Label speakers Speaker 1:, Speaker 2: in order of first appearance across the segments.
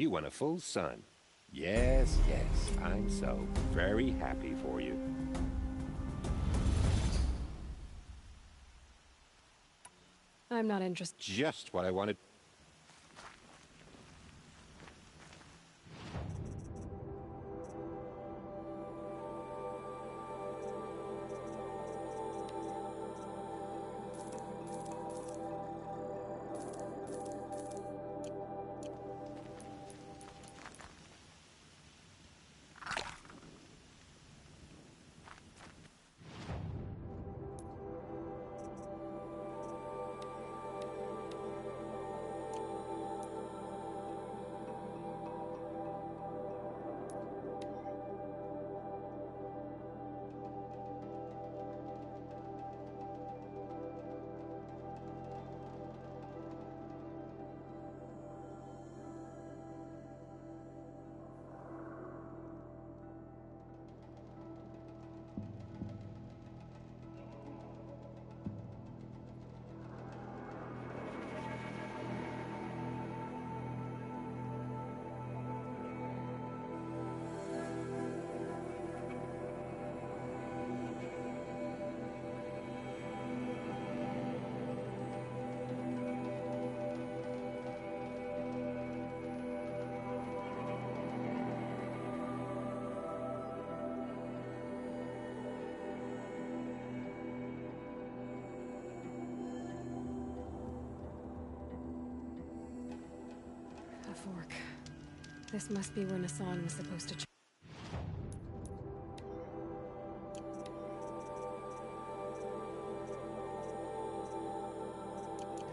Speaker 1: You want a full son. Yes, yes, I'm so very happy for you.
Speaker 2: I'm not interested.
Speaker 1: Just what I wanted.
Speaker 2: A fork. This must be where Nassan was supposed to.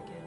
Speaker 2: Again.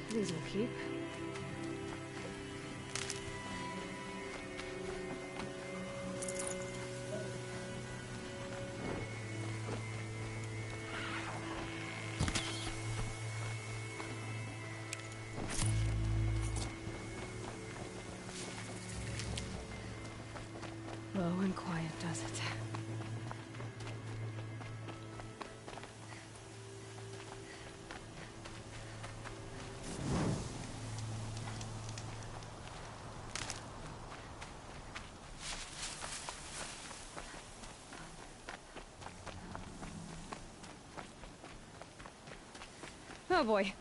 Speaker 2: These will keep. Low and quiet does it. Oh boy.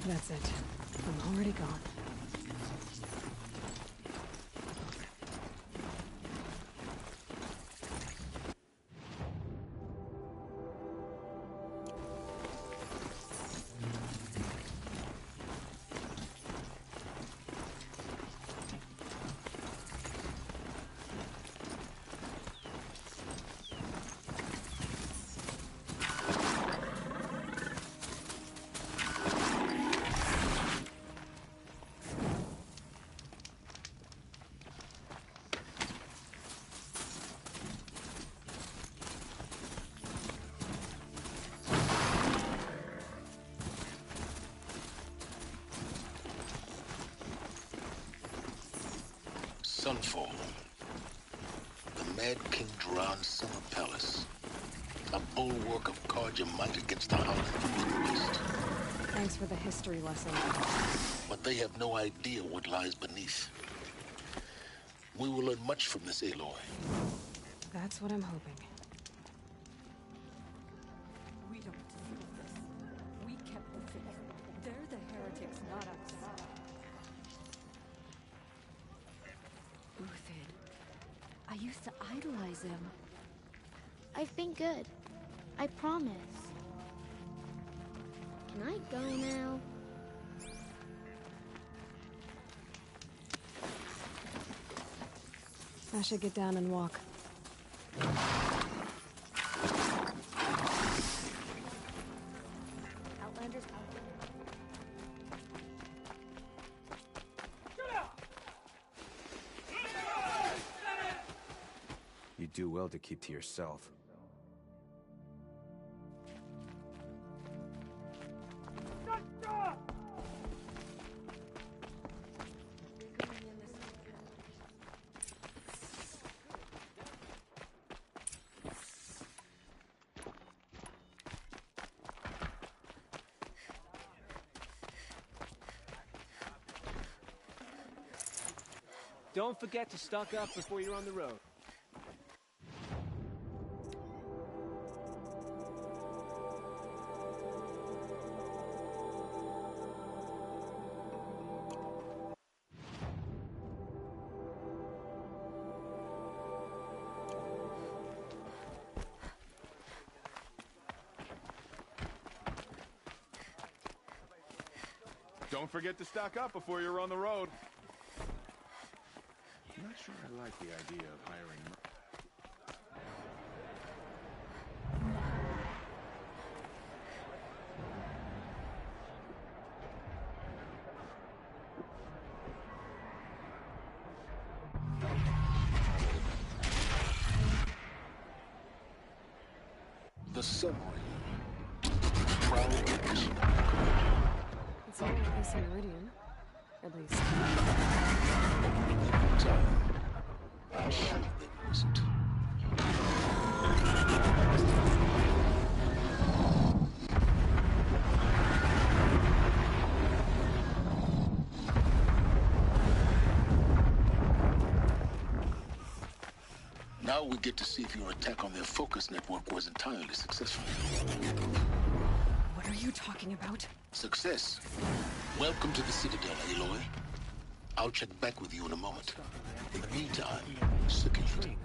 Speaker 2: That's it. I'm already gone.
Speaker 3: Sunfall. The Mad King Duran's summer palace. A bulwark of Carja might against the Howling from the west.
Speaker 2: Thanks for the history lesson.
Speaker 3: But they have no idea what lies beneath. We will learn much from this, Aloy.
Speaker 2: That's what I'm hoping.
Speaker 4: We don't deserve this. We kept the faith. They're the heretics, not us. Uthid. I used to idolize him.
Speaker 5: I've been good. I promise. Can I go now?
Speaker 2: I should get down and walk.
Speaker 5: Outlanders.
Speaker 6: You do well to keep to yourself.
Speaker 7: Don't forget to stock up before you're on the road.
Speaker 8: Don't forget to stock up before you're on the road. I'm not sure I like the idea of hiring...
Speaker 3: The submarine. Proud mission.
Speaker 2: It's all like this in Meridian. At least.
Speaker 3: Time. I'm sure they wasn't. Now we get to see if your attack on their focus network was entirely successful.
Speaker 2: What are you talking about?
Speaker 3: Success. Welcome to the Citadel, Aloy. I'll check back with you in a moment. In the meantime, secure it.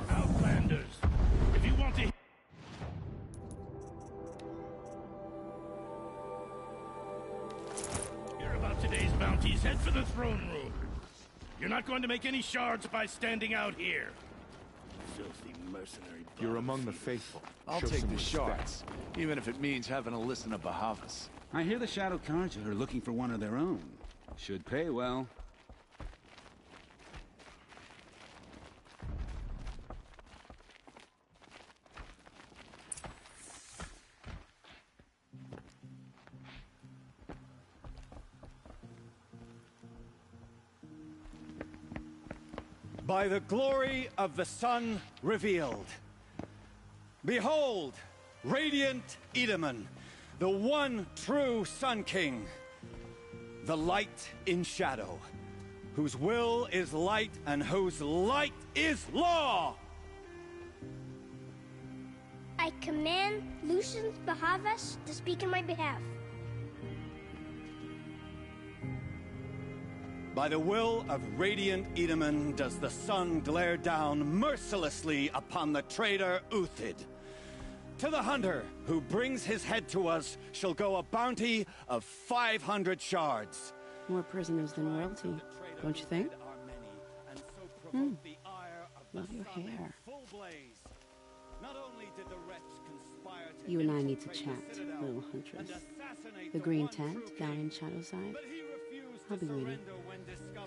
Speaker 9: Outlanders, if you want to hear about today's bounties, head for the throne room. You're not going to make any shards by standing out here. Filthy mercenary.
Speaker 8: You're among the faithful.
Speaker 10: I'll
Speaker 8: Show
Speaker 10: take
Speaker 8: some
Speaker 10: the
Speaker 8: respect.
Speaker 10: shards, even if it means having to listen to Bahavas.
Speaker 11: I hear the Shadow Carja are looking for one of their own. Should pay well.
Speaker 12: By the glory of the sun revealed. Behold, radiant Edaman, the one true Sun King, the light in shadow, whose will is light and whose light is law!
Speaker 13: I command Lucius Bahavas to speak in my behalf.
Speaker 12: By the will of Radiant Edaman does the sun glare down mercilessly upon the traitor Uthid. To the hunter who brings his head to us shall go a bounty of 500 shards.
Speaker 14: More prisoners than royalty, don't you think? Love your hair. You and I need to chat, little huntress. The green tent down in Shadowside. I'll be waiting.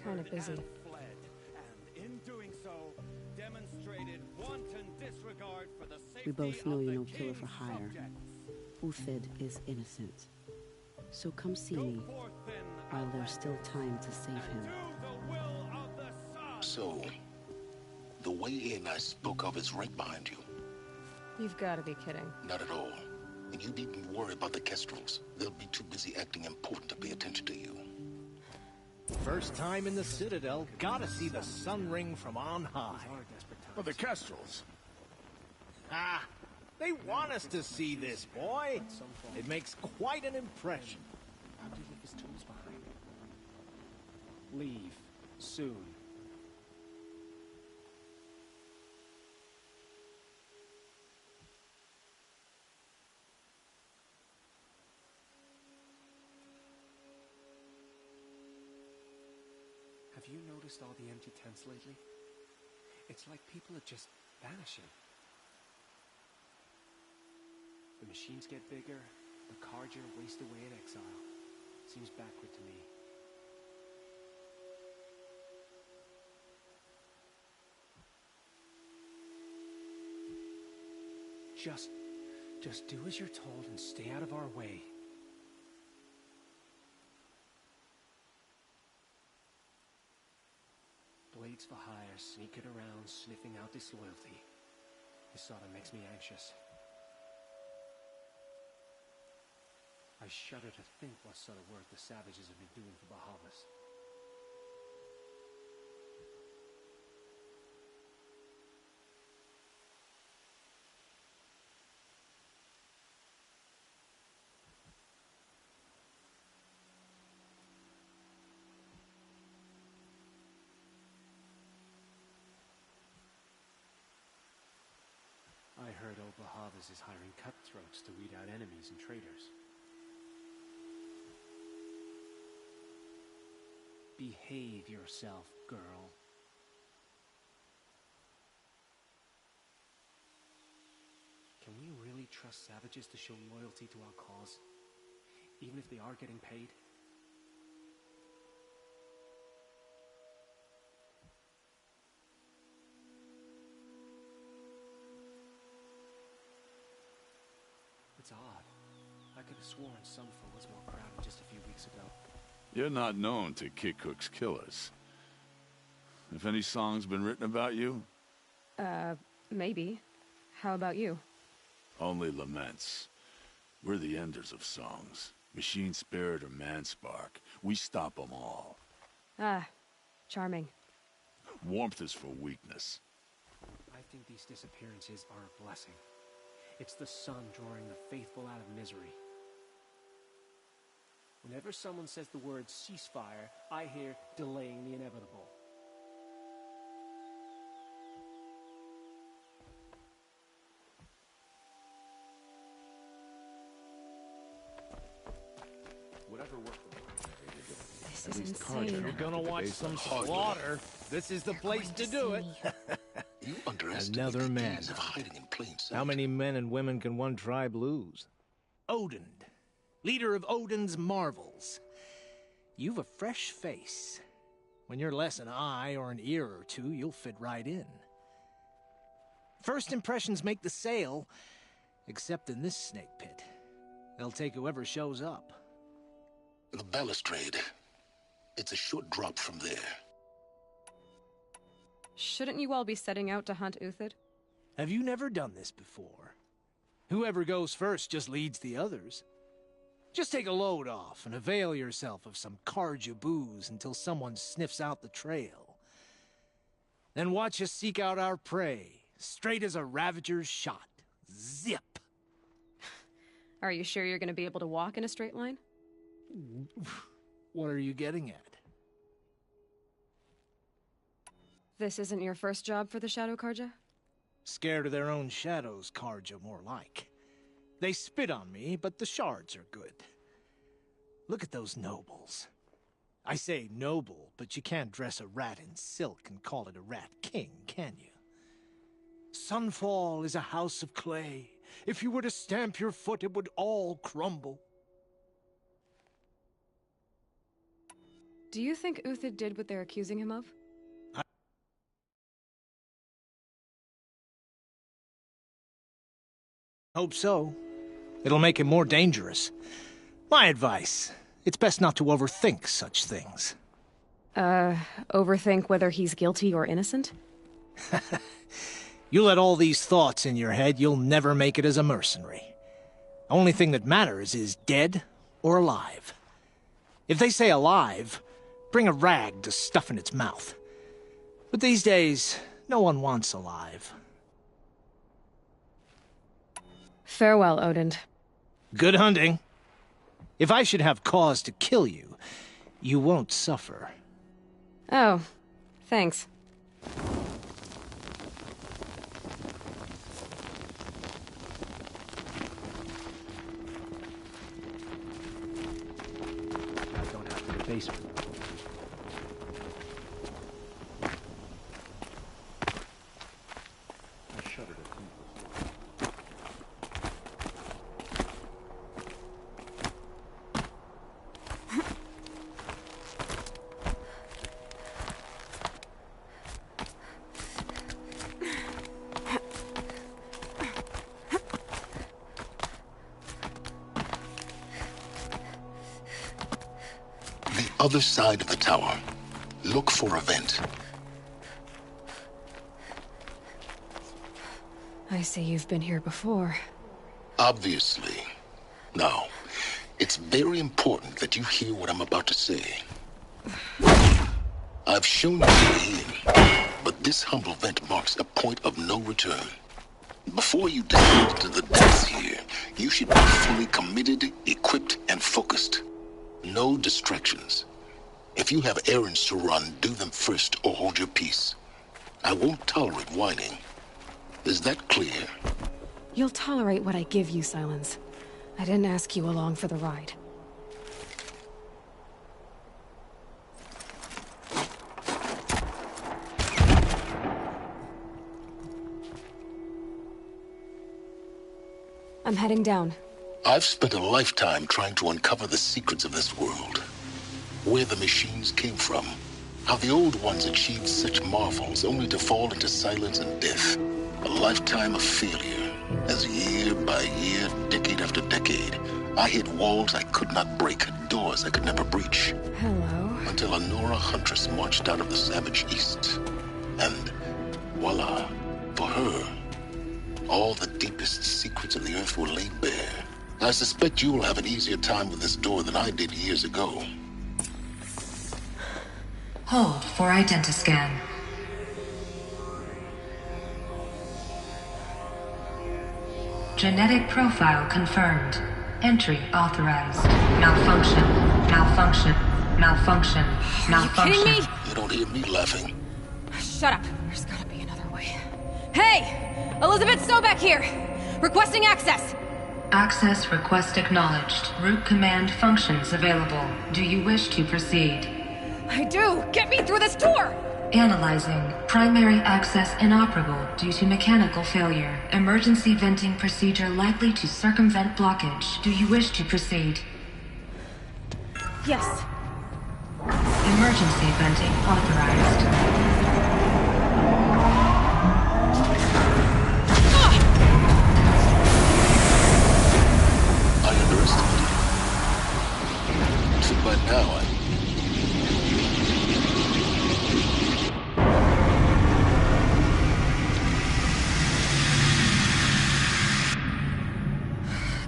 Speaker 2: Kind of busy.
Speaker 14: We both know you're no killer for hire. Uthid is innocent. So come see me while there's still time to save him.
Speaker 3: So, the way in I spoke of is right behind you.
Speaker 2: You've got to be kidding.
Speaker 3: Not at all. And you needn't worry about the Kestrels. They'll be too busy acting important to pay attention to you.
Speaker 15: First time in the Citadel, gotta see the sun ring from on high.
Speaker 8: But the Kestrels.
Speaker 15: Ah, they want us to see this, boy. It makes quite an impression.
Speaker 7: How did he leave his tools behind? Leave. Soon. Have you noticed all the empty tents lately? It's like people are just vanishing. The machines get bigger, the Carja waste away in exile. Seems backward to me. Just do as you're told and stay out of our way. Blades for hire, sneaking around, sniffing out disloyalty. This sort of makes me anxious. I shudder to think what sort of work the savages have been doing for Bahavas. I heard old Bahavas is hiring cutthroats to weed out enemies and traitors. Behave yourself, girl. Can we really trust savages to show loyalty to our cause? Even if they are getting paid? It's odd. I could have sworn Sunfall was more crowded just a few weeks ago.
Speaker 10: You're not known to Kikuk's killers. Have any songs been written about you?
Speaker 2: Maybe. How about you?
Speaker 10: Only laments. We're the enders of songs. Machine spirit or man spark. We stop them all.
Speaker 2: Ah, charming.
Speaker 10: Warmth is for weakness.
Speaker 15: I think these disappearances are a blessing. It's the sun drawing the faithful out of misery. Whenever someone says the word ceasefire, I hear delaying the inevitable.
Speaker 1: Whatever worked.
Speaker 2: This is insane.
Speaker 15: You're gonna watch some slaughter. This is the place to do it.
Speaker 3: You underestimate
Speaker 15: Another
Speaker 3: the
Speaker 15: man.
Speaker 3: ease of hiding in plain sight.
Speaker 15: How many men and women can one tribe lose? Odin, leader of Odin's marvels. You've a fresh face. When you're less an eye or an ear or two, you'll fit right in. First impressions make the sale, except in this snake pit. They'll take whoever shows up.
Speaker 3: The balustrade. It's a short drop from there.
Speaker 2: Shouldn't you all be setting out to hunt Uthid?
Speaker 15: Have you never done this before? Whoever goes first just leads the others. Just take a load off and avail yourself of some Carja booze until someone sniffs out the trail. Then watch us seek out our prey, straight as a Ravager's shot. Zip!
Speaker 2: Are you sure you're gonna be able to walk in a straight line?
Speaker 15: What are you getting at?
Speaker 2: This isn't your first job for the Shadow Carja?
Speaker 15: Scared of their own shadows, Carja, more like. They spit on me, but the shards are good. Look at those nobles. I say noble, but you can't dress a rat in silk and call it a rat king, can you? Sunfall is a house of clay. If you were to stamp your foot, it would all crumble.
Speaker 2: Do you think Uthid did what they're accusing him of?
Speaker 15: Hope so. It'll make him more dangerous. My advice, it's best not to overthink such things.
Speaker 2: Overthink whether he's guilty or innocent?
Speaker 15: You let all these thoughts in your head, you'll never make it as a mercenary. Only thing that matters is dead or alive. If they say alive, bring a rag to stuff in its mouth. But these days, no one wants alive.
Speaker 2: Farewell, Odin.
Speaker 15: Good hunting. If I should have cause to kill you, you won't suffer.
Speaker 2: Oh, thanks.
Speaker 7: I don't have to the basement. I shuddered at
Speaker 3: Other side of the tower. Look for a vent.
Speaker 2: I see you've been here before.
Speaker 3: Obviously. Now, it's very important that you hear what I'm about to say. I've shown you the way in, but this humble vent marks a point of no return. Before you descend into the depths here, you should be fully committed, equipped, and focused. No distractions. If you have errands to run, do them first or hold your peace. I won't tolerate whining. Is that clear?
Speaker 2: You'll tolerate what I give you, Silence. I didn't ask you along for the ride. I'm heading down.
Speaker 3: I've spent a lifetime trying to uncover the secrets of this world. Where the machines came from. How the old ones achieved such marvels only to fall into silence and death. A lifetime of failure. As year by year, decade after decade, I hit walls I could not break, doors I could never breach.
Speaker 2: Hello.
Speaker 3: Until a Nora huntress marched out of the savage east. And voila, for her, all the deepest secrets of the earth were laid bare. I suspect you will have an easier time with this door than I did years ago.
Speaker 16: Hold for identiscan. Genetic profile confirmed. Entry authorized. Malfunction. Malfunction. Malfunction. Malfunction.
Speaker 2: Are you kidding me?
Speaker 3: You don't hear me laughing.
Speaker 2: Shut up. There's gotta be another way. Hey! Elizabeth Sobek here! Requesting access!
Speaker 16: Access request acknowledged. Root command functions available. Do you wish to proceed?
Speaker 2: I do! Get me through this door!
Speaker 16: Analyzing. Primary access inoperable due to mechanical failure. Emergency venting procedure likely to circumvent blockage. Do you wish to proceed?
Speaker 2: Yes.
Speaker 16: Emergency venting authorized.
Speaker 3: I underestimated you. So by now,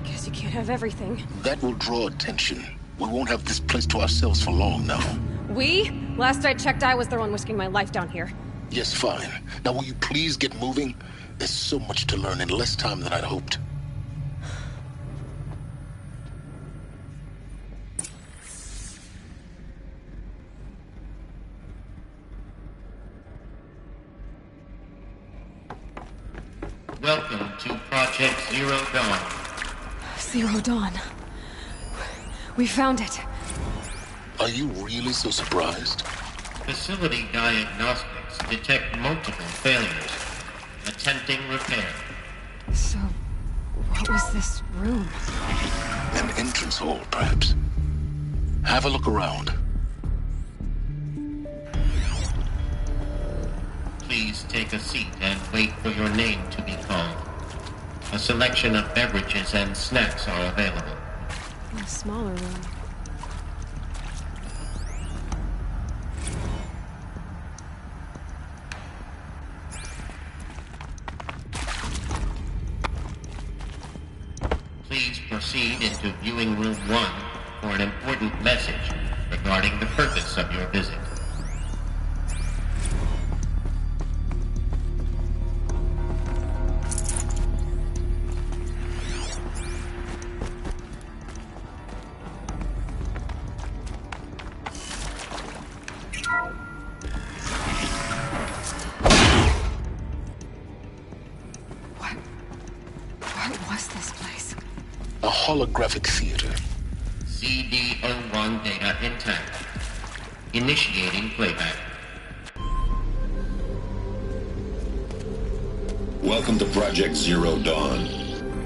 Speaker 2: Guess course, you can't have everything.
Speaker 3: That will draw attention. We won't have this place to ourselves for long now.
Speaker 2: We? Last I checked, I was the one risking my life down here.
Speaker 3: Yes, fine. Now will you please get moving? There's so much to learn in less time than I'd hoped.
Speaker 17: Welcome to Project Zero Dawn.
Speaker 2: Zero Dawn. We found it.
Speaker 3: Are you really so surprised?
Speaker 17: Facility diagnostics detect multiple failures. Attempting repair.
Speaker 2: So, what was this room?
Speaker 3: An entrance hall, perhaps. Have a look around.
Speaker 17: Please take a seat and wait for your name to be called. A selection of beverages and snacks are available.
Speaker 2: A smaller room.
Speaker 17: Please proceed into viewing room 1 for an important message regarding the purpose of your visit.
Speaker 3: Holographic theater.
Speaker 17: CD01 data intact. Initiating playback.
Speaker 18: Welcome to Project Zero Dawn.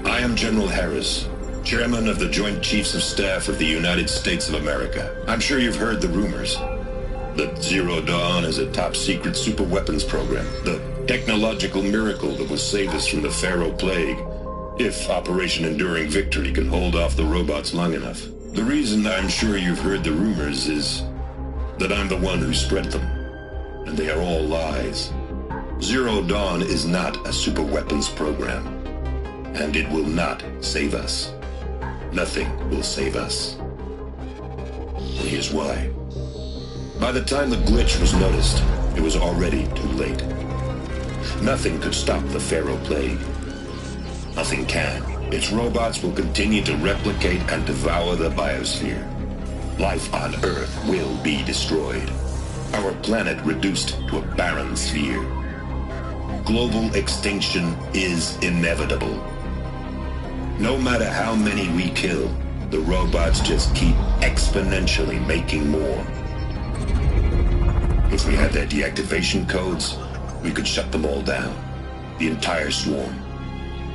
Speaker 18: I am General Harris, Chairman of the Joint Chiefs of Staff of the United States of America. I'm sure you've heard the rumors that Zero Dawn is a top-secret superweapons program, the technological miracle that will save us from the Pharaoh Plague, if Operation Enduring Victory can hold off the robots long enough. The reason I'm sure you've heard the rumors is that I'm the one who spread them, and they are all lies. Zero Dawn is not a superweapons program, and it will not save us. Nothing will save us. Here's why. By the time the glitch was noticed, it was already too late. Nothing could stop the Pharaoh Plague. Nothing can. Its robots will continue to replicate and devour the biosphere. Life on Earth will be destroyed. Our planet reduced to a barren sphere. Global extinction is inevitable. No matter how many we kill, the robots just keep exponentially making more. If we had their deactivation codes, we could shut them all down. The entire swarm.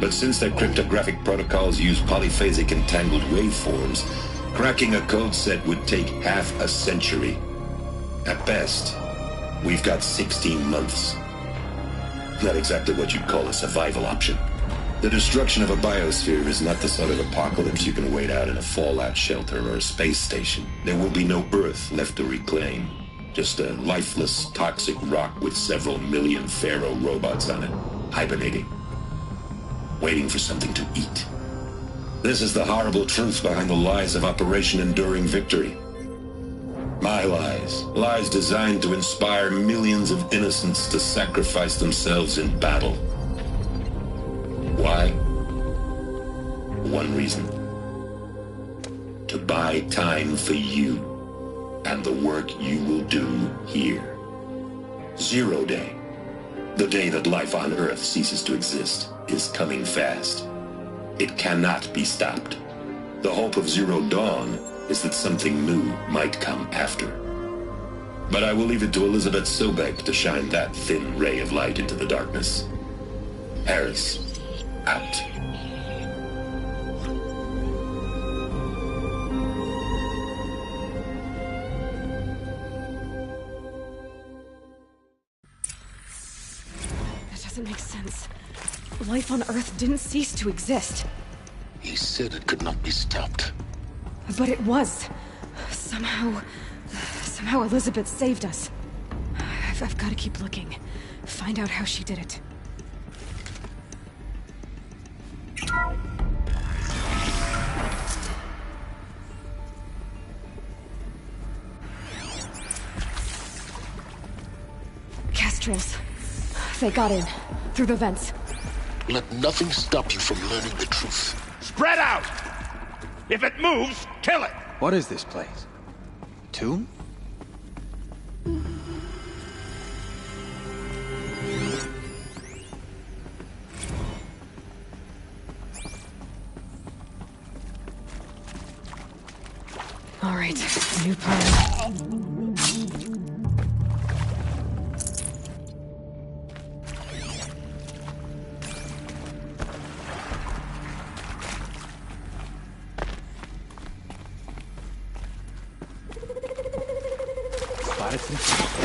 Speaker 18: But since their cryptographic protocols use polyphasic entangled waveforms, cracking a code set would take half a century. At best, we've got 16 months. Not exactly what you'd call a survival option. The destruction of a biosphere is not the sort of apocalypse you can wait out in a fallout shelter or a space station. There will be no Earth left to reclaim. Just a lifeless, toxic rock with several million Pharaoh robots on it, hibernating. Waiting for something to eat. This is the horrible truth behind the lies of Operation Enduring Victory. My lies. Lies designed to inspire millions of innocents to sacrifice themselves in battle. Why? One reason. To buy time for you and the work you will do here. Zero Day. The day that life on Earth ceases to exist is coming fast. It cannot be stopped. The hope of Zero Dawn is that something new might come after. But I will leave it to Elizabeth Sobek to shine that thin ray of light into the darkness. Harris, out.
Speaker 2: That doesn't make sense. Life on Earth didn't cease to exist.
Speaker 3: He said it could not be stopped.
Speaker 2: But it was. Somehow Elizabeth saved us. I've got to keep looking. Find out how she did it. Kestrels. They got in. Through the vents.
Speaker 3: Let nothing stop you from learning the truth.
Speaker 9: Spread out! If it moves, kill it!
Speaker 11: What is this place? Tomb?
Speaker 2: All right, new plan.
Speaker 11: Spotted some...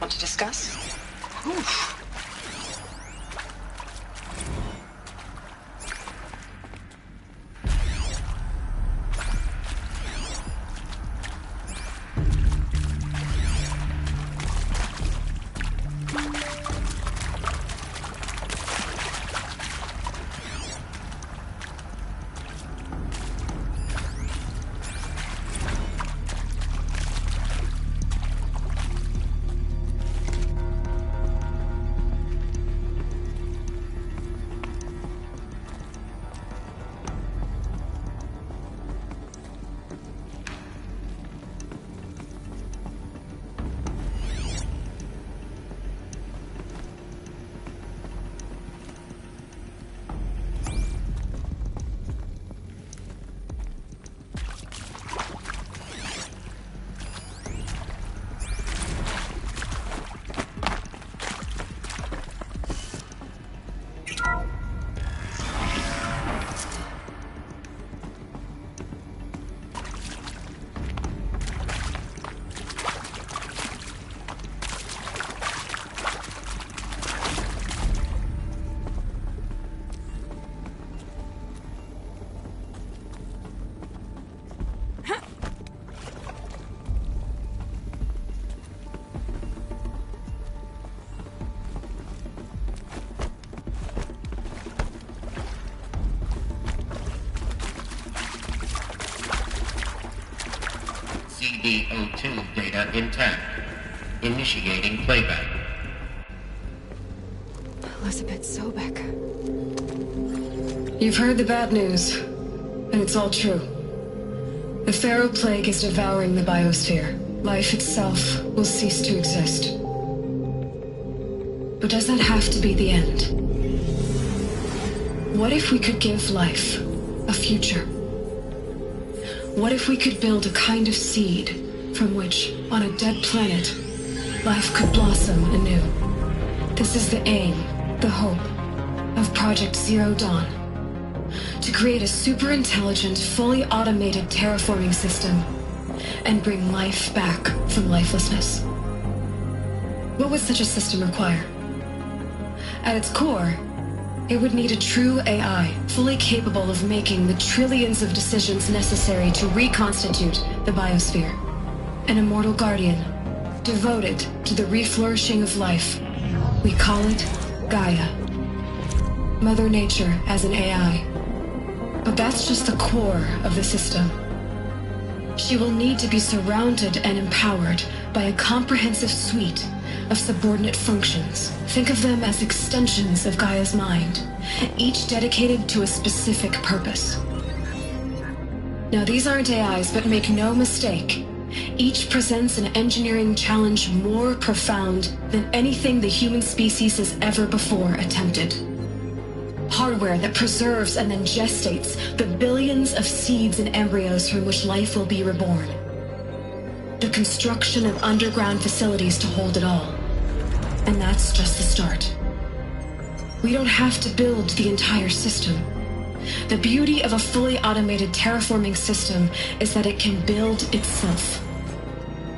Speaker 19: Want to discuss?
Speaker 17: CD02 data intact. Initiating playback.
Speaker 2: Elizabeth Sobek.
Speaker 20: You've heard the bad news, and it's all true. The Pharaoh Plague is devouring the biosphere. Life itself will cease to exist. But does that have to be the end? What if we could give life a future? What if we could build a kind of seed from which, on a dead planet, life could blossom anew? This is the aim, the hope, of Project Zero Dawn. To create a super-intelligent, fully automated terraforming system and bring life back from lifelessness. What would such a system require? At its core, it would need a true AI, fully capable of making the trillions of decisions necessary to reconstitute the biosphere. An immortal guardian, devoted to the reflourishing of life. We call it Gaia. Mother Nature as an AI. But that's just the core of the system. She will need to be surrounded and empowered by a comprehensive suite of subordinate functions. Think of them as extensions of Gaia's mind, each dedicated to a specific purpose. Now, these aren't AIs, but make no mistake, each presents an engineering challenge more profound than anything the human species has ever before attempted. Hardware that preserves and then gestates the billions of seeds and embryos from which life will be reborn. the construction of underground facilities to hold it all. And that's just the start. We don't have to build the entire system. The beauty of a fully automated terraforming system is that it can build itself.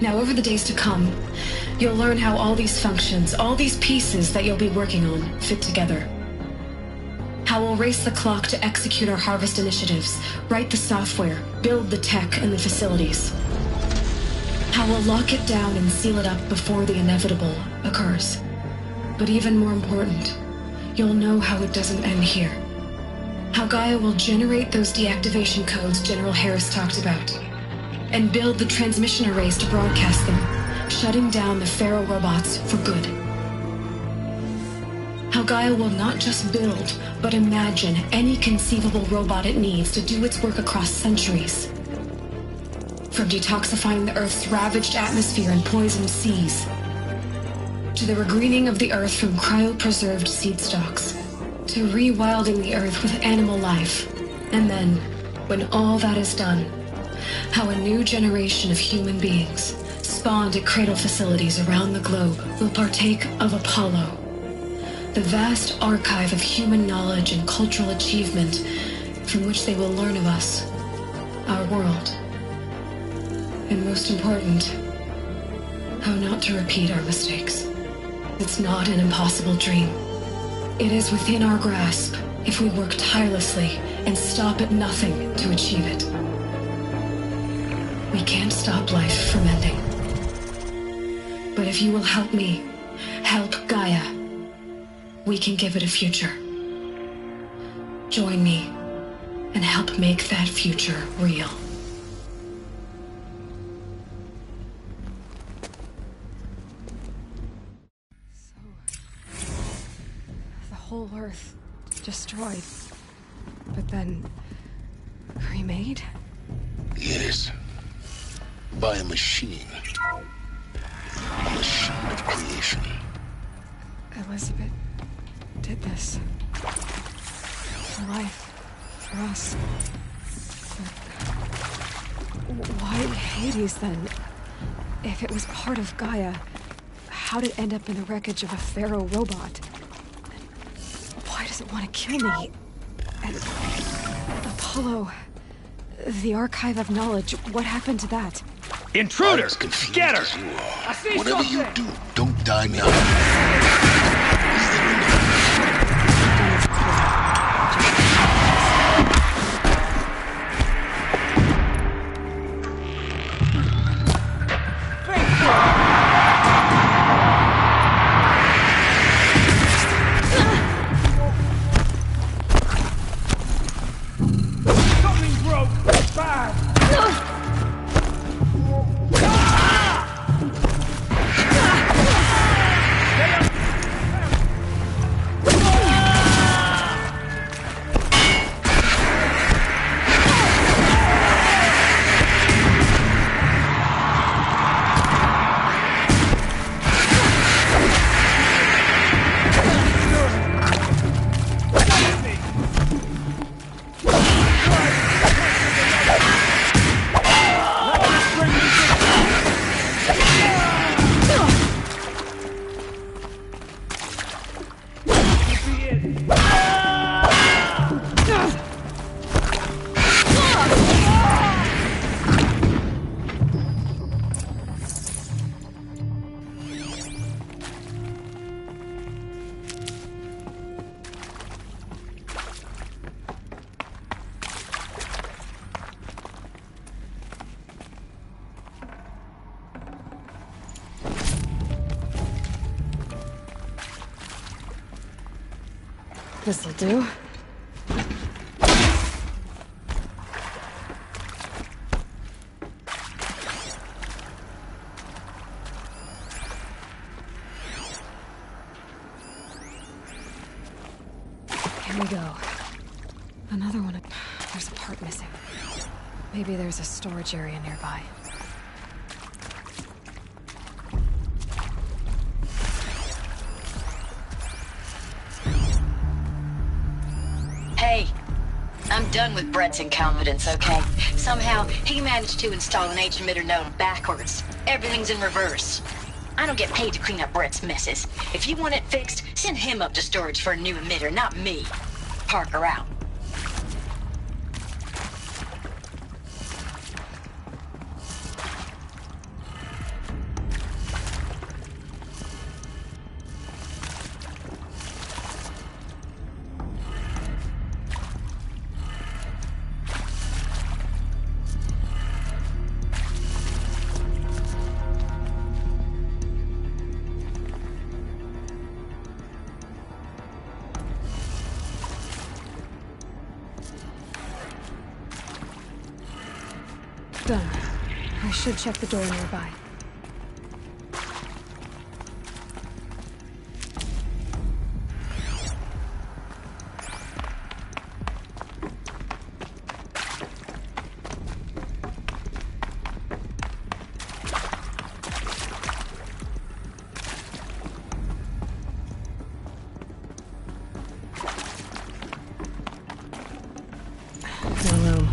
Speaker 20: Now, over the days to come, you'll learn how all these functions, all these pieces that you'll be working on, fit together. How we'll race the clock to execute our harvest initiatives, write the software, build the tech and the facilities. How we'll lock it down and seal it up before the inevitable occurs. But even more important, you'll know how it doesn't end here. How Gaia will generate those deactivation codes General Harris talked about, and build the transmission arrays to broadcast them, shutting down the Pharaoh robots for good. How Gaia will not just build, but imagine any conceivable robot it needs to do its work across centuries. From detoxifying the Earth's ravaged atmosphere and poisoned seas, to the regreening of the Earth from cryopreserved seed stalks, to rewilding the Earth with animal life. And then, when all that is done, how a new generation of human beings, spawned at cradle facilities around the globe, will partake of Apollo, the vast archive of human knowledge and cultural achievement from which they will learn of us, our world. And most important, how not to repeat our mistakes. It's not an impossible dream. It is within our grasp if we work tirelessly and stop at nothing to achieve it. We can't stop life from ending. But if you will help me, help Gaia, we can give it a future. Join me and help make that future real.
Speaker 2: Whole Earth destroyed, but then remade?
Speaker 3: Yes. By a machine. A machine of creation.
Speaker 2: Elizabeth did this. For life. For us. But why Hades then? If it was part of Gaia, how'd it end up in the wreckage of a Pharaoh robot? Why does it want to kill me? And Apollo, the Archive of Knowledge, what happened to that?
Speaker 3: Intruder! Get her! Whatever you do, don't die now.
Speaker 2: This'll do. Here we go. Another one. There's a part missing. Maybe there's a storage area nearby.
Speaker 19: I'm done with Brett's incompetence, okay? Somehow, he managed to install an H-emitter node backwards. Everything's in reverse. I don't get paid to clean up Brett's messes. If you want it fixed, send him up to storage for a new emitter, not me. Parker out.
Speaker 2: Done. I should check the door nearby. No room.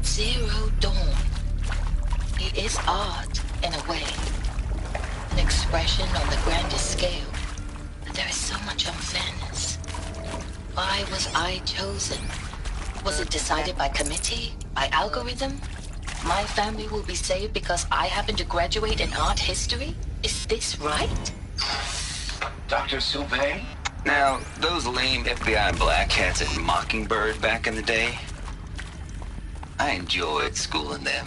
Speaker 19: Zero Dawn. It is art, in a way. An expression on the grandest scale. But there is so much unfairness. Why was I chosen? Was it decided by committee? By algorithm? My family will be saved because I happen to graduate in art history? Is this right?
Speaker 21: Dr. Sylvain? Now, those lame FBI black hats at Mockingbird back in the day, I enjoyed schooling them.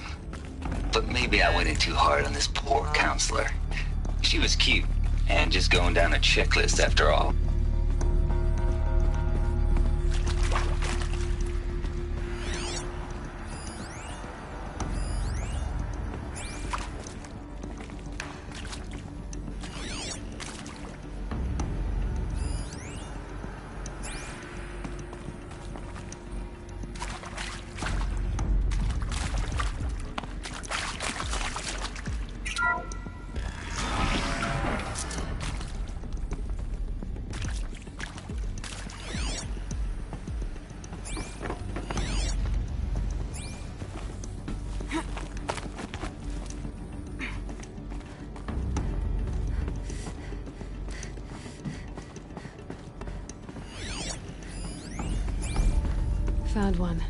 Speaker 21: But maybe I went in too hard on this poor counselor. She was cute, and just going down a checklist after all.
Speaker 2: Found one.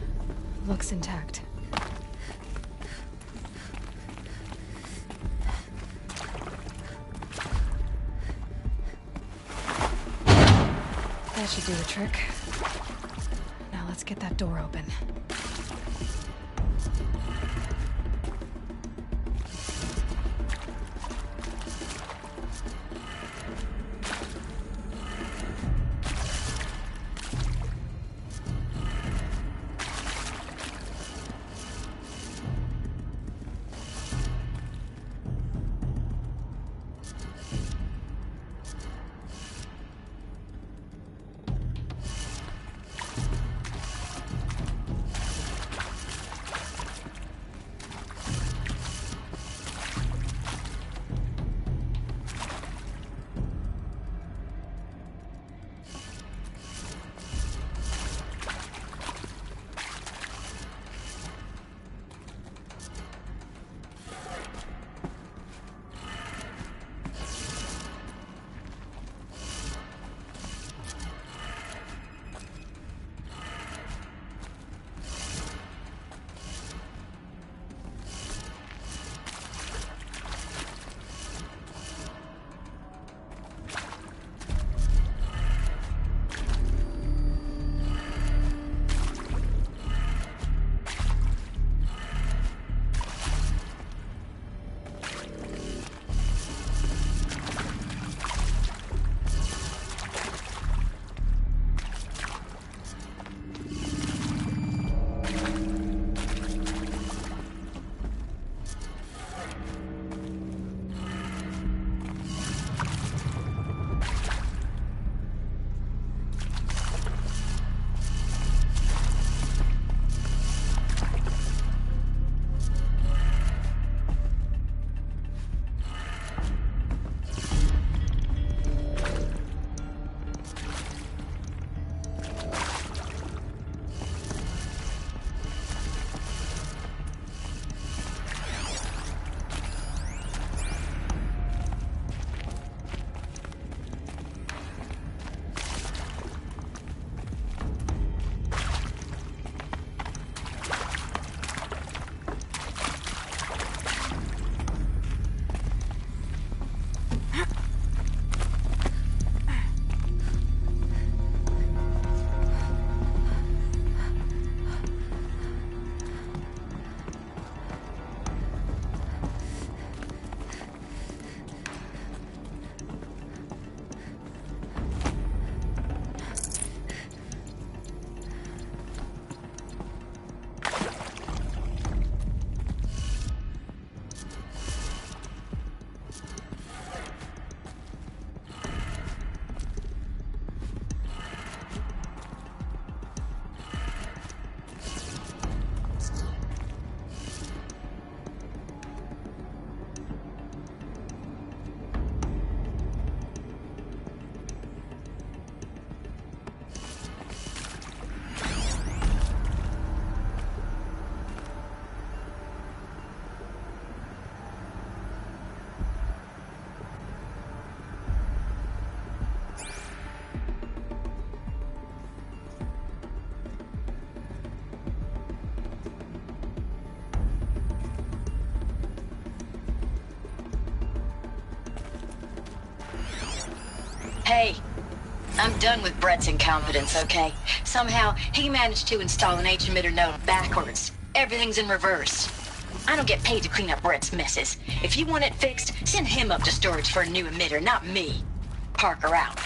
Speaker 2: Looks intact. That should do the trick. Now let's get that door open.
Speaker 4: Hey, I'm done with Brett's incompetence, okay? Somehow, he managed to install an H-emitter node backwards. Everything's in reverse. I don't get paid to clean up Brett's messes. If you want it fixed, send him up to storage for a new emitter, not me. Parker out.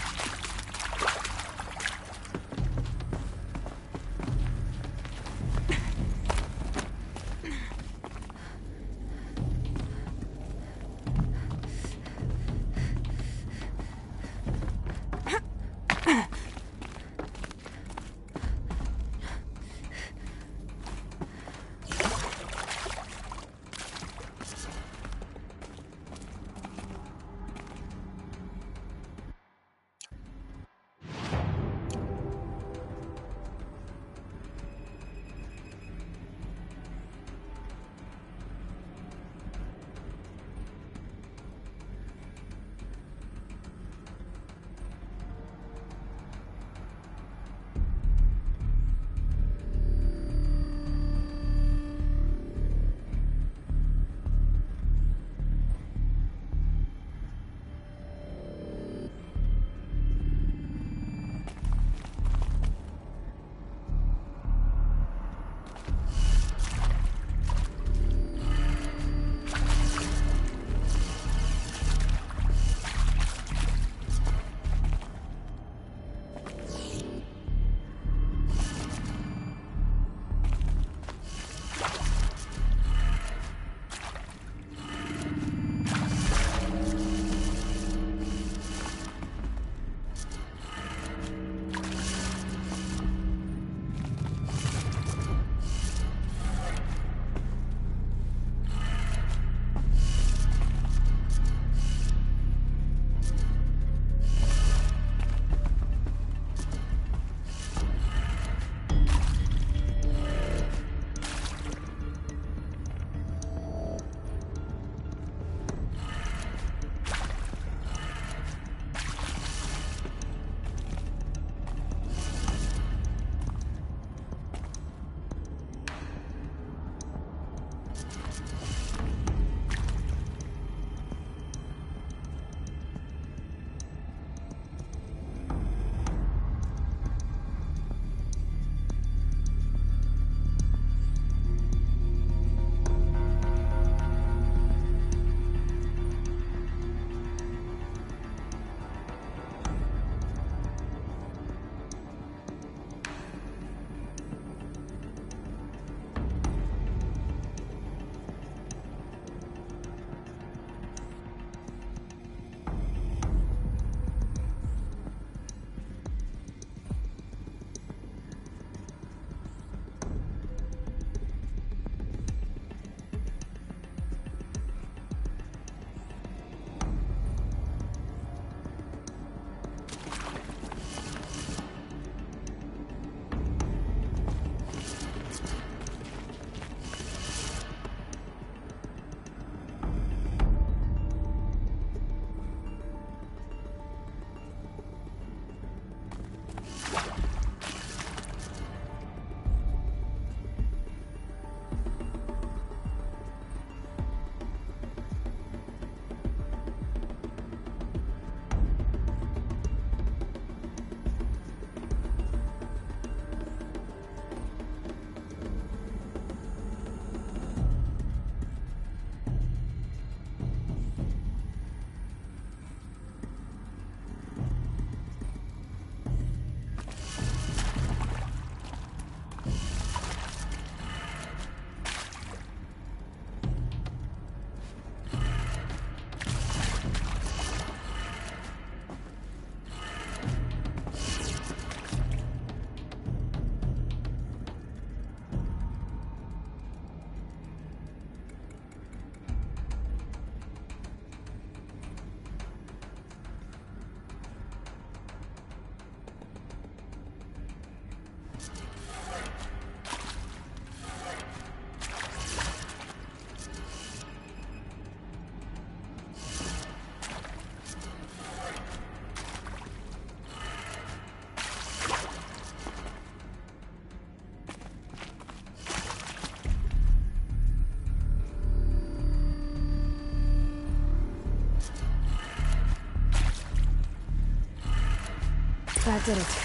Speaker 2: That did it.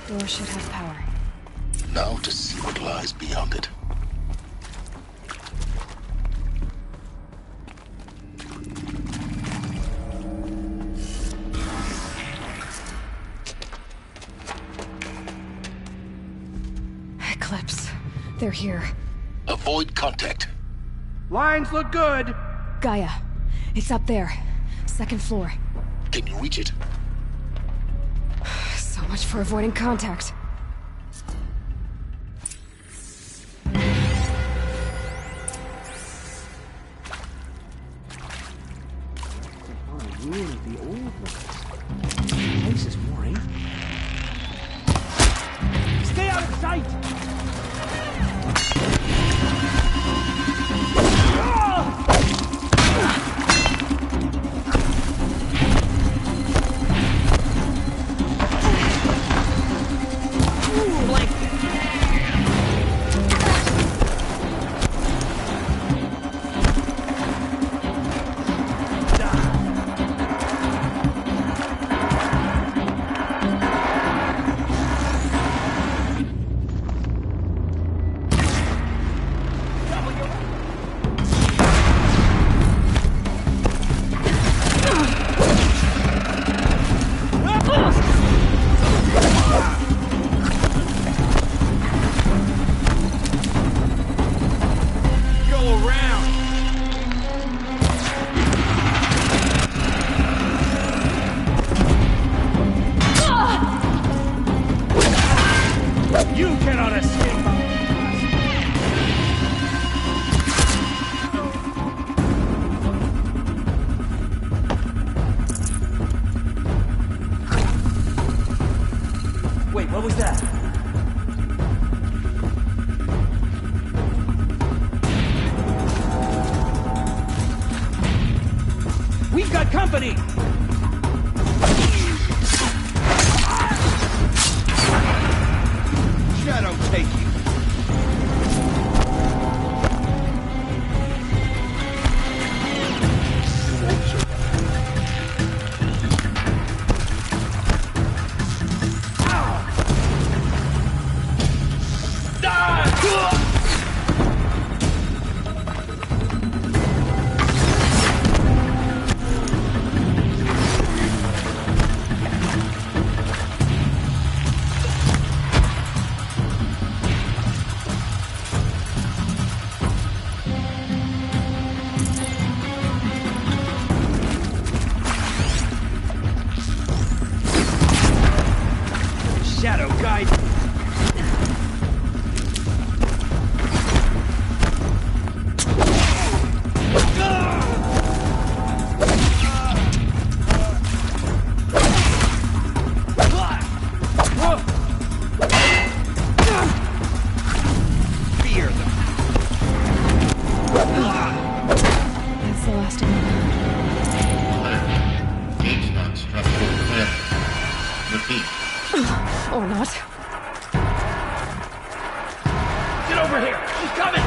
Speaker 2: Door should have power.
Speaker 3: Now to see what lies beyond it.
Speaker 2: Eclipse. They're here.
Speaker 3: Avoid contact.
Speaker 5: Lines look good.
Speaker 2: Gaia. It's up there. Second floor.
Speaker 3: Can you reach it?
Speaker 2: So much for avoiding contact.
Speaker 5: Really, the old ones. The place is more empty. Stay out of sight! Company! Shadow taking. Shadow guide. Fear them.
Speaker 2: That's the last of them.
Speaker 17: Gates not structural clear. Repeat.
Speaker 2: Or not.
Speaker 5: Get over here! She's coming!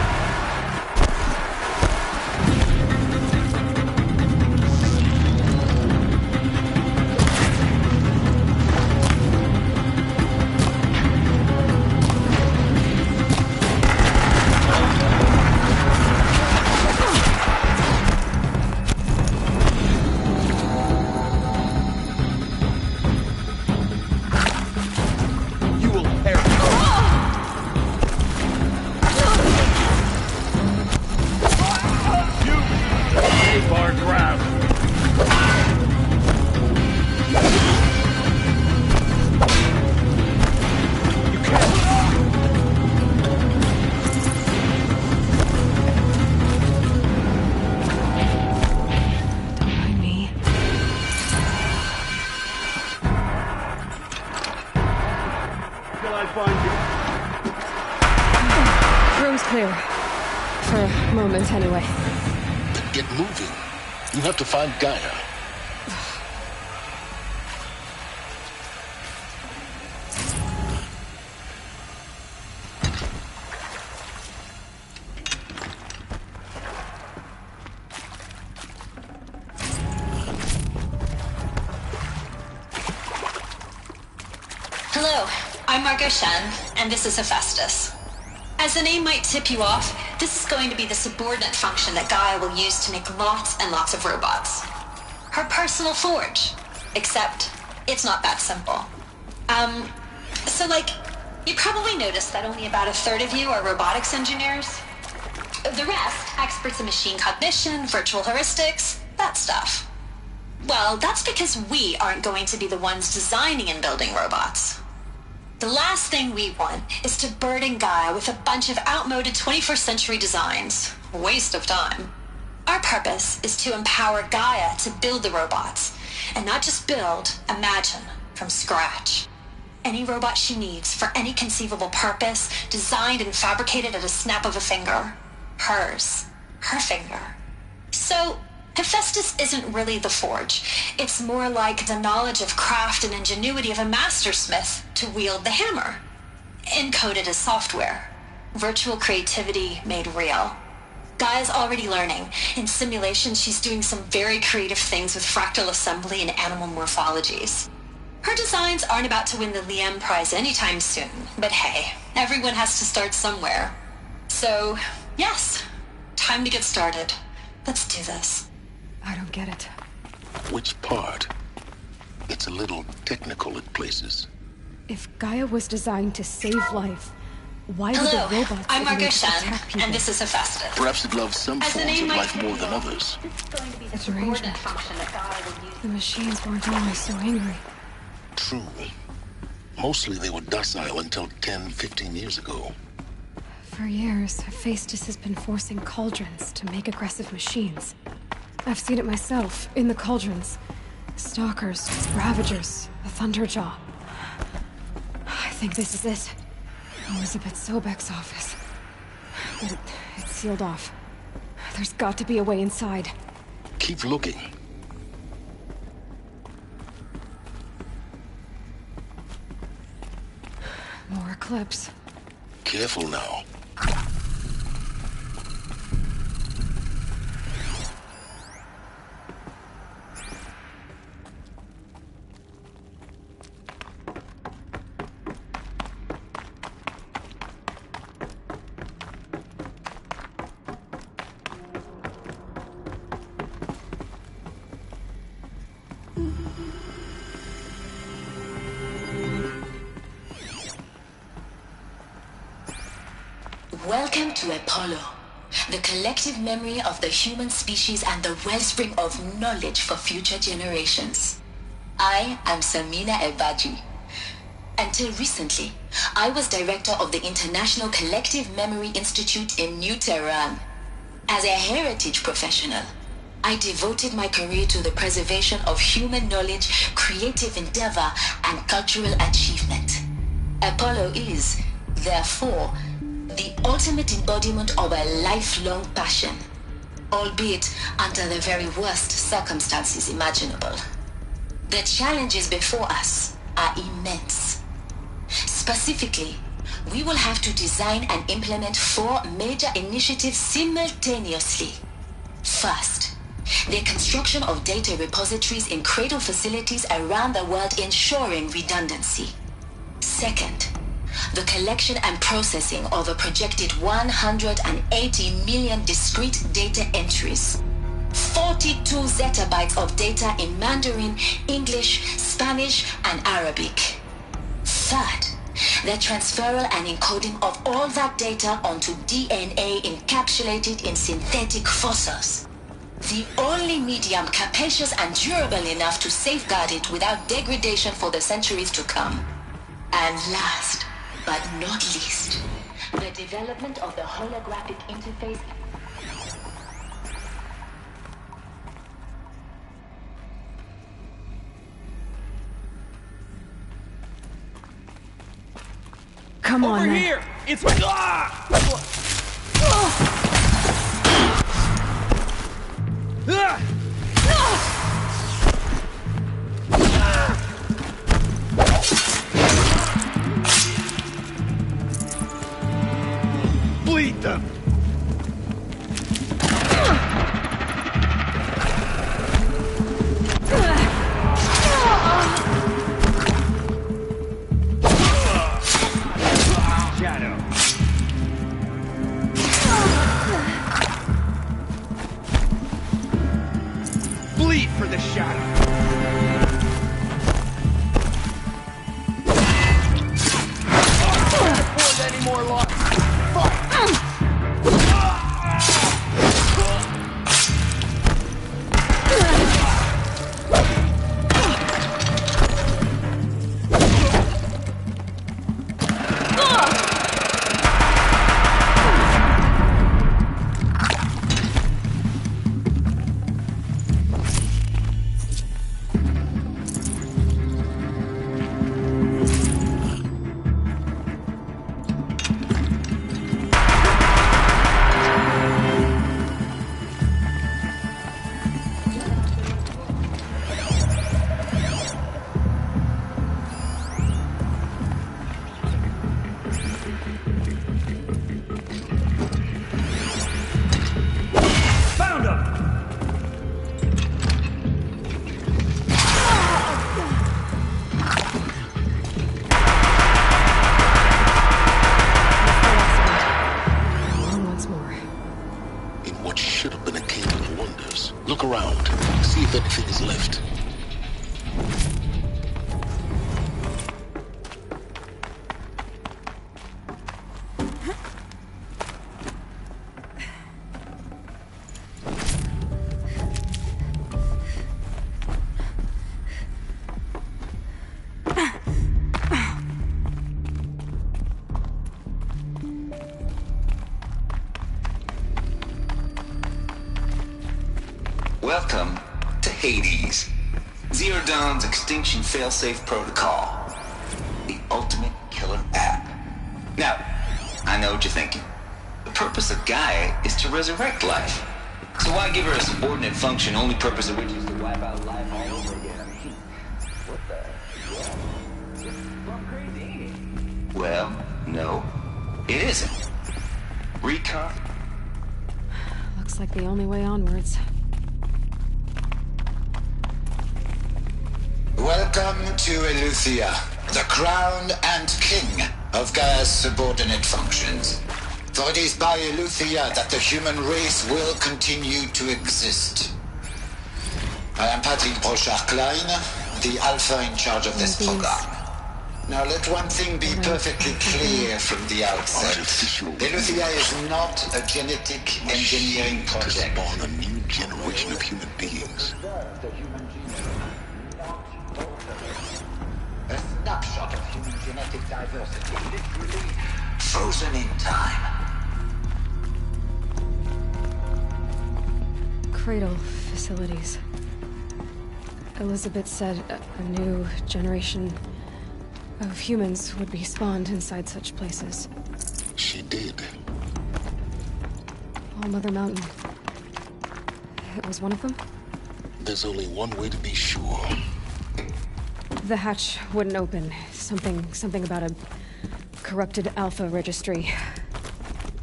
Speaker 2: Room's clear. For a moment, anyway.
Speaker 3: Then get moving. You have to find Gaia.
Speaker 4: I'm Margot Shen, and this is Hephaestus. As the name might tip you off, this is going to be the subordinate function that Gaia will use to make lots and lots of robots. Her personal forge. Except, it's not that simple. You probably noticed that only about a third of you are robotics engineers. The rest, experts in machine cognition, virtual heuristics, that stuff. Well, that's because we aren't going to be the ones designing and building robots. The last thing we want is to burden Gaia with a bunch of outmoded 21st century designs. Waste of time. Our purpose is to empower Gaia to build the robots, and not just build, imagine, from scratch. Any robot she needs for any conceivable purpose, designed and fabricated at a snap of a finger. Hers. Her finger. So, Hephaestus isn't really the forge. It's more like the knowledge of craft and ingenuity of a mastersmith to wield the hammer. Encoded as software. Virtual creativity made real. Gaia's already learning. In simulation, she's doing some very creative things with fractal assembly and animal morphologies. Her designs aren't about to win the Liam Prize anytime soon, but hey, everyone has to start somewhere. So, yes, time to get started. Let's do this.
Speaker 2: I don't get it.
Speaker 3: Which part? It's a little technical at places.
Speaker 2: If Gaia was designed to save life, why would
Speaker 4: Hello,
Speaker 2: the robots
Speaker 4: I'm Margot
Speaker 2: attack
Speaker 4: Shen,
Speaker 2: people?
Speaker 4: and this is Hephaestus.
Speaker 3: Perhaps it loves some
Speaker 4: As the
Speaker 3: forms
Speaker 4: name
Speaker 3: of
Speaker 4: might
Speaker 3: life
Speaker 4: tip
Speaker 3: more
Speaker 4: you
Speaker 3: than
Speaker 4: off,
Speaker 3: others.
Speaker 4: This is going to be the
Speaker 2: The
Speaker 4: subordinate
Speaker 2: derangement.
Speaker 4: function that Gaia will use.
Speaker 2: The machines weren't always so angry.
Speaker 3: True. Mostly they were docile until 10, 15 years ago.
Speaker 2: For years, Hephaestus has been forcing cauldrons to make aggressive machines. I've seen it myself, in the cauldrons. Stalkers, Ravagers, the Thunderjaw. I think this is it. Elizabeth Sobek's office. But it's sealed off. There's got to be a way inside.
Speaker 3: Keep looking.
Speaker 2: More Eclipse.
Speaker 3: Careful now.
Speaker 19: Welcome to Apollo, the collective memory of the human species and the wellspring of knowledge for future generations. I am Samina Ebaji. Until recently, I was director of the International Collective Memory Institute in New Tehran. As a heritage professional, I devoted my career to the preservation of human knowledge, creative endeavor, and cultural achievement. Apollo is, therefore, the ultimate embodiment of a lifelong passion, albeit under the very worst circumstances imaginable. The challenges before us are immense. Specifically, we will have to design and implement 4 major initiatives simultaneously. First, the construction of data repositories in cradle facilities around the world, ensuring redundancy. Second, the collection and processing of a projected 180 million discrete data entries. 42 zettabytes of data in Mandarin, English, Spanish, and Arabic. Third, the transferal and encoding of all that data onto DNA encapsulated in synthetic fossils. The only medium capacious and durable enough to safeguard it without degradation for the centuries to come. And last, but not least, the development of the holographic interface.
Speaker 2: Come on,
Speaker 7: Over
Speaker 2: then.
Speaker 7: here! It's...
Speaker 9: Bleed them!
Speaker 5: bleed for the shadow. Can't afford any more loss. Fight!
Speaker 3: Look around. See if anything is left.
Speaker 21: Welcome to Hades, Zero Dawn's Extinction Failsafe Protocol, the ultimate killer app. Now, I know what you're thinking. The purpose of Gaia is to resurrect life. So why give her a subordinate function, only purpose of which is to wipe out life all over again? I mean, what the hell? It's crazy. Well, no, it isn't. Recon?
Speaker 2: Looks like the only way onwards.
Speaker 18: Welcome to Eleuthia, the crown and king of Gaia's subordinate functions. For it is by Eleuthia that the human race will continue to exist. I am Patrick Brochard-Klein, the Alpha in charge of this program. Now let one thing be perfectly clear from the outset. Eleuthia is not a genetic engineering project.
Speaker 3: To spawn a new generation of human beings.
Speaker 18: A snapshot of human genetic diversity, literally frozen in time.
Speaker 2: Cradle facilities. Elizabeth said a new generation of humans would be spawned inside such places.
Speaker 3: She did.
Speaker 2: All Mother Mountain. It was one of them?
Speaker 3: There's only one way to be sure.
Speaker 2: The hatch wouldn't open. Something about a corrupted Alpha registry.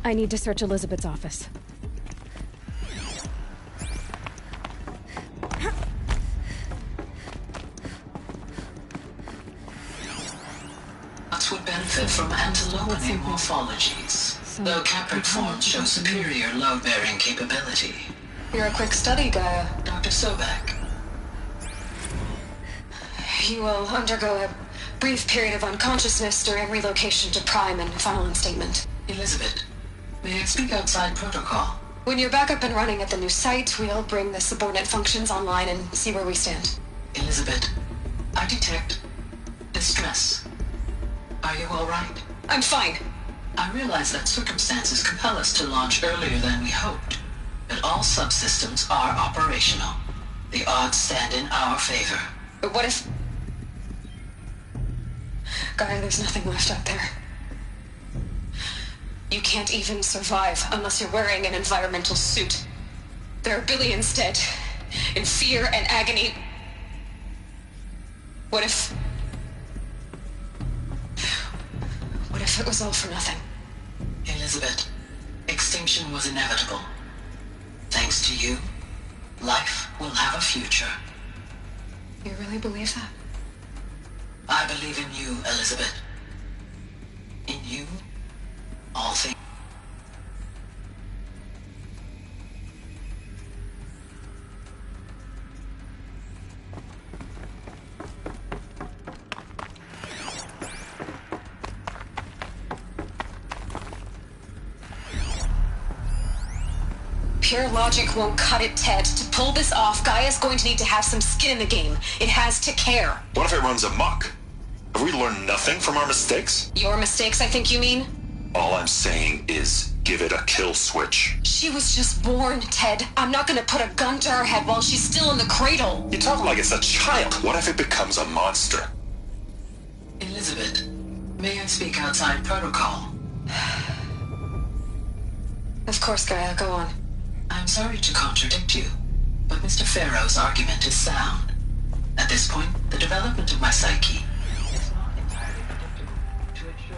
Speaker 2: I need to search Elizabeth's office.
Speaker 19: Nuts would benefit from antilope morphologies, though caprid forms show superior load-bearing capability.
Speaker 20: You're a quick study, Gaia.
Speaker 19: Dr. Sobek.
Speaker 20: You will undergo a brief period of unconsciousness during relocation to Prime and final instatement.
Speaker 19: Elizabeth, may I speak outside protocol?
Speaker 20: When you're back up and running at the new site, we'll bring the subordinate functions online and see where we stand.
Speaker 19: Elizabeth, I detect distress. Are you all right?
Speaker 20: I'm fine.
Speaker 19: I realize that circumstances compel us to launch earlier than we hoped, but all subsystems are operational. The odds stand in our favor.
Speaker 20: But what if... Gaia, there's nothing left out there. You can't even survive unless you're wearing an environmental suit. There are billions dead, in fear and agony. What if it was all for nothing?
Speaker 19: Elizabeth, extinction was inevitable. Thanks to you, life will have a future.
Speaker 20: You really believe that?
Speaker 19: I believe in you, Elizabeth. In you, all things.
Speaker 2: Pure logic won't cut it, Ted. To pull this off, Gaia's going to need to have some skin in the game. It has to care.
Speaker 18: What if it runs amok? Have we learned nothing from our mistakes?
Speaker 2: Your mistakes, I think you mean?
Speaker 18: All I'm saying is give it a kill switch.
Speaker 2: She was just born, Ted. I'm not gonna put a gun to her head while she's still in the cradle.
Speaker 18: You talk like it's a child. What if it becomes a monster?
Speaker 19: Elizabeth, may I speak outside protocol?
Speaker 2: Of course, Gaia, go on.
Speaker 19: I'm sorry to contradict you, but Mr. Farrow's argument is sound. At this point, the development of my psyche is not entirely predictable to ensure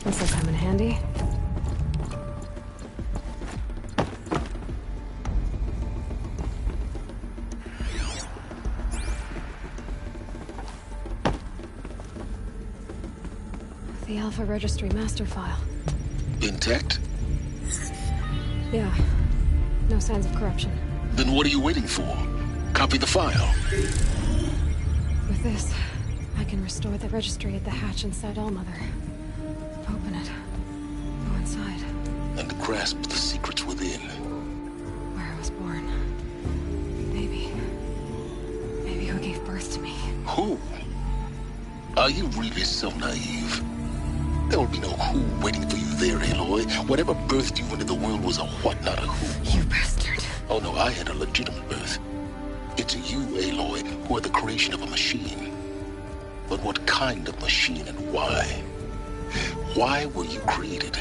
Speaker 2: This'll come in handy. The Alpha Registry master file.
Speaker 3: Intact?
Speaker 2: Yeah. No signs of corruption.
Speaker 3: Then what are you waiting for? Copy the file.
Speaker 2: With this, I can restore the registry at the hatch inside Allmother. Open it. Go inside.
Speaker 3: And grasp the secrets within.
Speaker 2: Where I was born. Maybe who gave birth to me.
Speaker 3: Who? Are you really so naive? There will be no who waiting for you there, Aloy. Whatever birthed you into the world was a what, not a who.
Speaker 2: You bastard.
Speaker 3: Oh no, I had a legitimate birth. It's you, Aloy, who are the creation of a machine. But what kind of machine and why? Why were you created?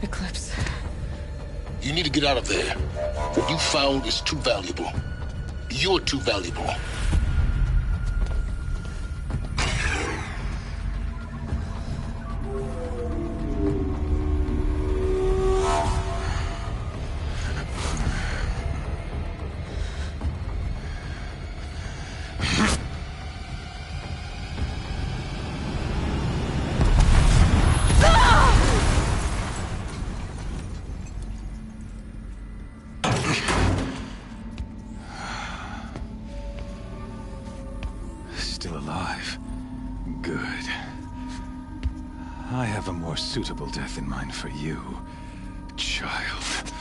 Speaker 2: Eclipse.
Speaker 3: You need to get out of there. What you found is too valuable. You're too valuable.
Speaker 6: Still alive. Good. I have a more suitable death in mind for you, child.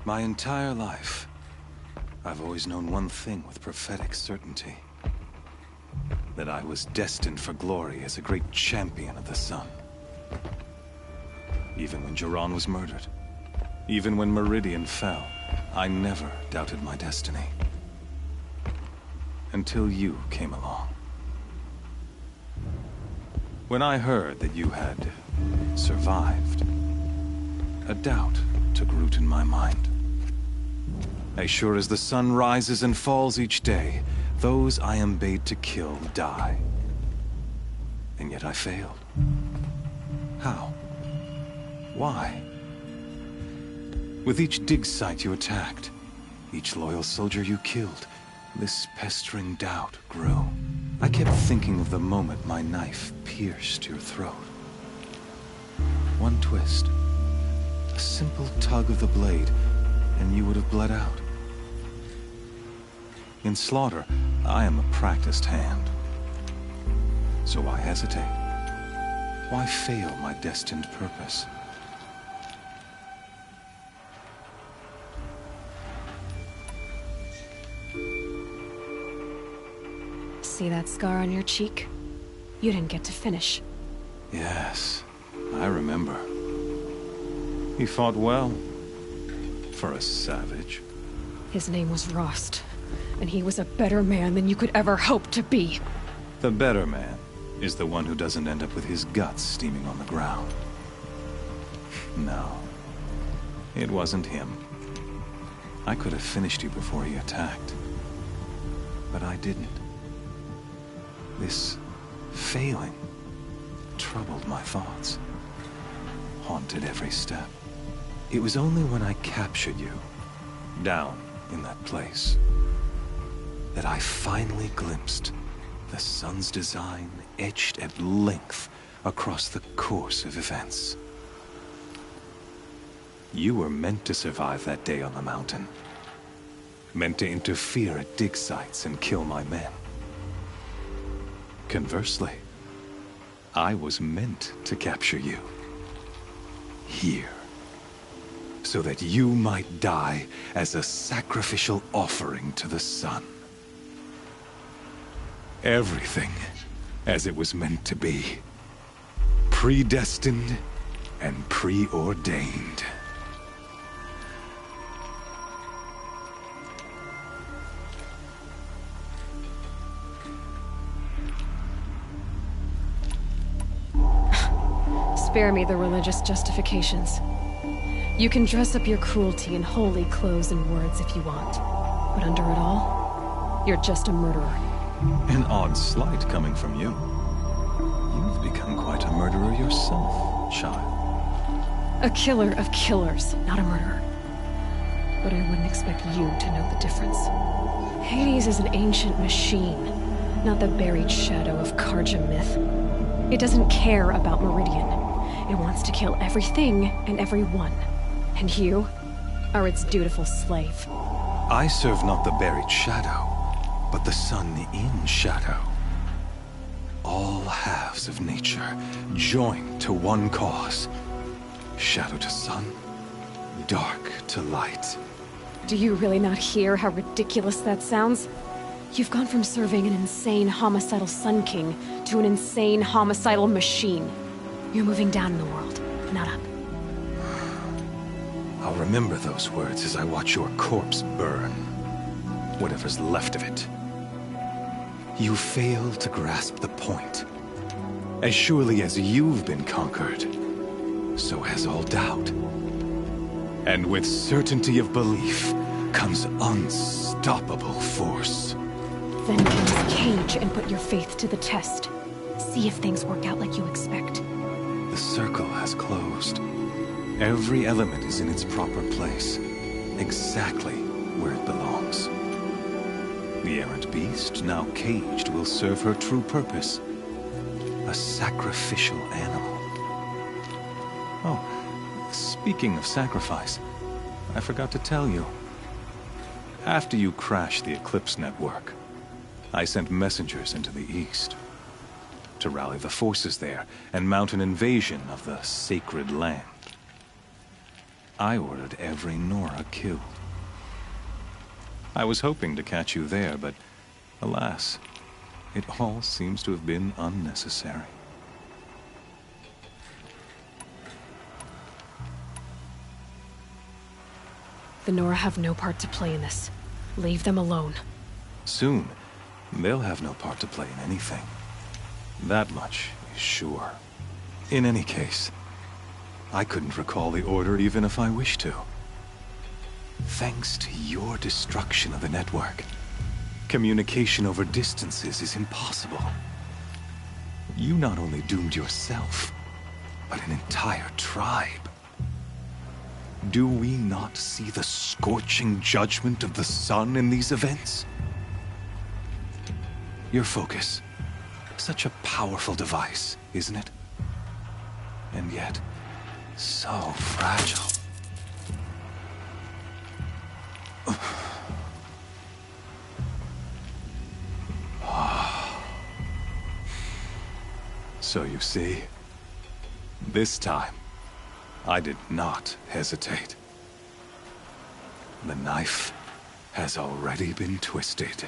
Speaker 6: My entire life, I've always known one thing with prophetic certainty. That I was destined for glory as a great champion of the sun. Even when Jiran was murdered, even when Meridian fell, I never doubted my destiny. Until you came along. When I heard that you had survived, a doubt took root in my mind. As sure as the sun rises and falls each day, those I am bade to kill die. And yet I failed. How? Why? With each dig site you attacked, each loyal soldier you killed, this pestering doubt grew. I kept thinking of the moment my knife pierced your throat. One twist, a simple tug of the blade, and you would have bled out. In slaughter, I am a practiced hand. So why hesitate? Why fail my destined purpose?
Speaker 2: See that scar on your cheek? You didn't get to finish.
Speaker 6: Yes, I remember. He fought well. For a savage.
Speaker 2: His name was Rost, and he was a better man than you could ever hope to be.
Speaker 6: The better man is the one who doesn't end up with his guts steaming on the ground. No, it wasn't him. I could have finished you before he attacked. But I didn't. This failing troubled my thoughts, haunted every step. It was only when I captured you, down in that place, that I finally glimpsed the sun's design etched at length across the course of events. You were meant to survive that day on the mountain. Meant to interfere at dig sites and kill my men. Conversely, I was meant to capture you. Here. So that you might die as a sacrificial offering to the sun. Everything as it was meant to be. Predestined and preordained.
Speaker 2: Spare me the religious justifications. You can dress up your cruelty in holy clothes and words if you want. But under it all, you're just a murderer.
Speaker 6: An odd slight coming from you. You've become quite a murderer yourself, child.
Speaker 2: A killer of killers, not a murderer. But I wouldn't expect you to know the difference. Hades is an ancient machine, not the buried shadow of Carja myth. It doesn't care about Meridian. It wants to kill everything and everyone. And you are its dutiful slave.
Speaker 6: I serve not the buried shadow, but the sun in shadow. All halves of nature joined to one cause. Shadow to sun, dark to light.
Speaker 2: Do you really not hear how ridiculous that sounds? You've gone from serving an insane homicidal Sun King to an insane homicidal machine. You're moving down in the world, not up.
Speaker 6: I'll remember those words as I watch your corpse burn. Whatever's left of it. You fail to grasp the point. As surely as you've been conquered, so has all doubt. And with certainty of belief comes unstoppable force.
Speaker 2: Then get this cage and put your faith to the test. See if things work out like you expect.
Speaker 6: The circle has closed. Every element is in its proper place, exactly where it belongs. The errant beast, now caged, will serve her true purpose. A sacrificial animal. Oh, speaking of sacrifice, I forgot to tell you. After you crashed the Eclipse network, I sent messengers into the east to rally the forces there and mount an invasion of the sacred land. I ordered every Nora killed. I was hoping to catch you there, but alas, it all seems to have been unnecessary.
Speaker 2: The Nora have no part to play in this. Leave them alone.
Speaker 6: Soon, they'll have no part to play in anything. That much is sure. In any case, I couldn't recall the order even if I wished to. Thanks to your destruction of the network, communication over distances is impossible. You not only doomed yourself, but an entire tribe. Do we not see the scorching judgment of the sun in these events? Your focus, such a powerful device, isn't it? And yet, so fragile. So you see, this time, I did not hesitate. The knife has already been twisted.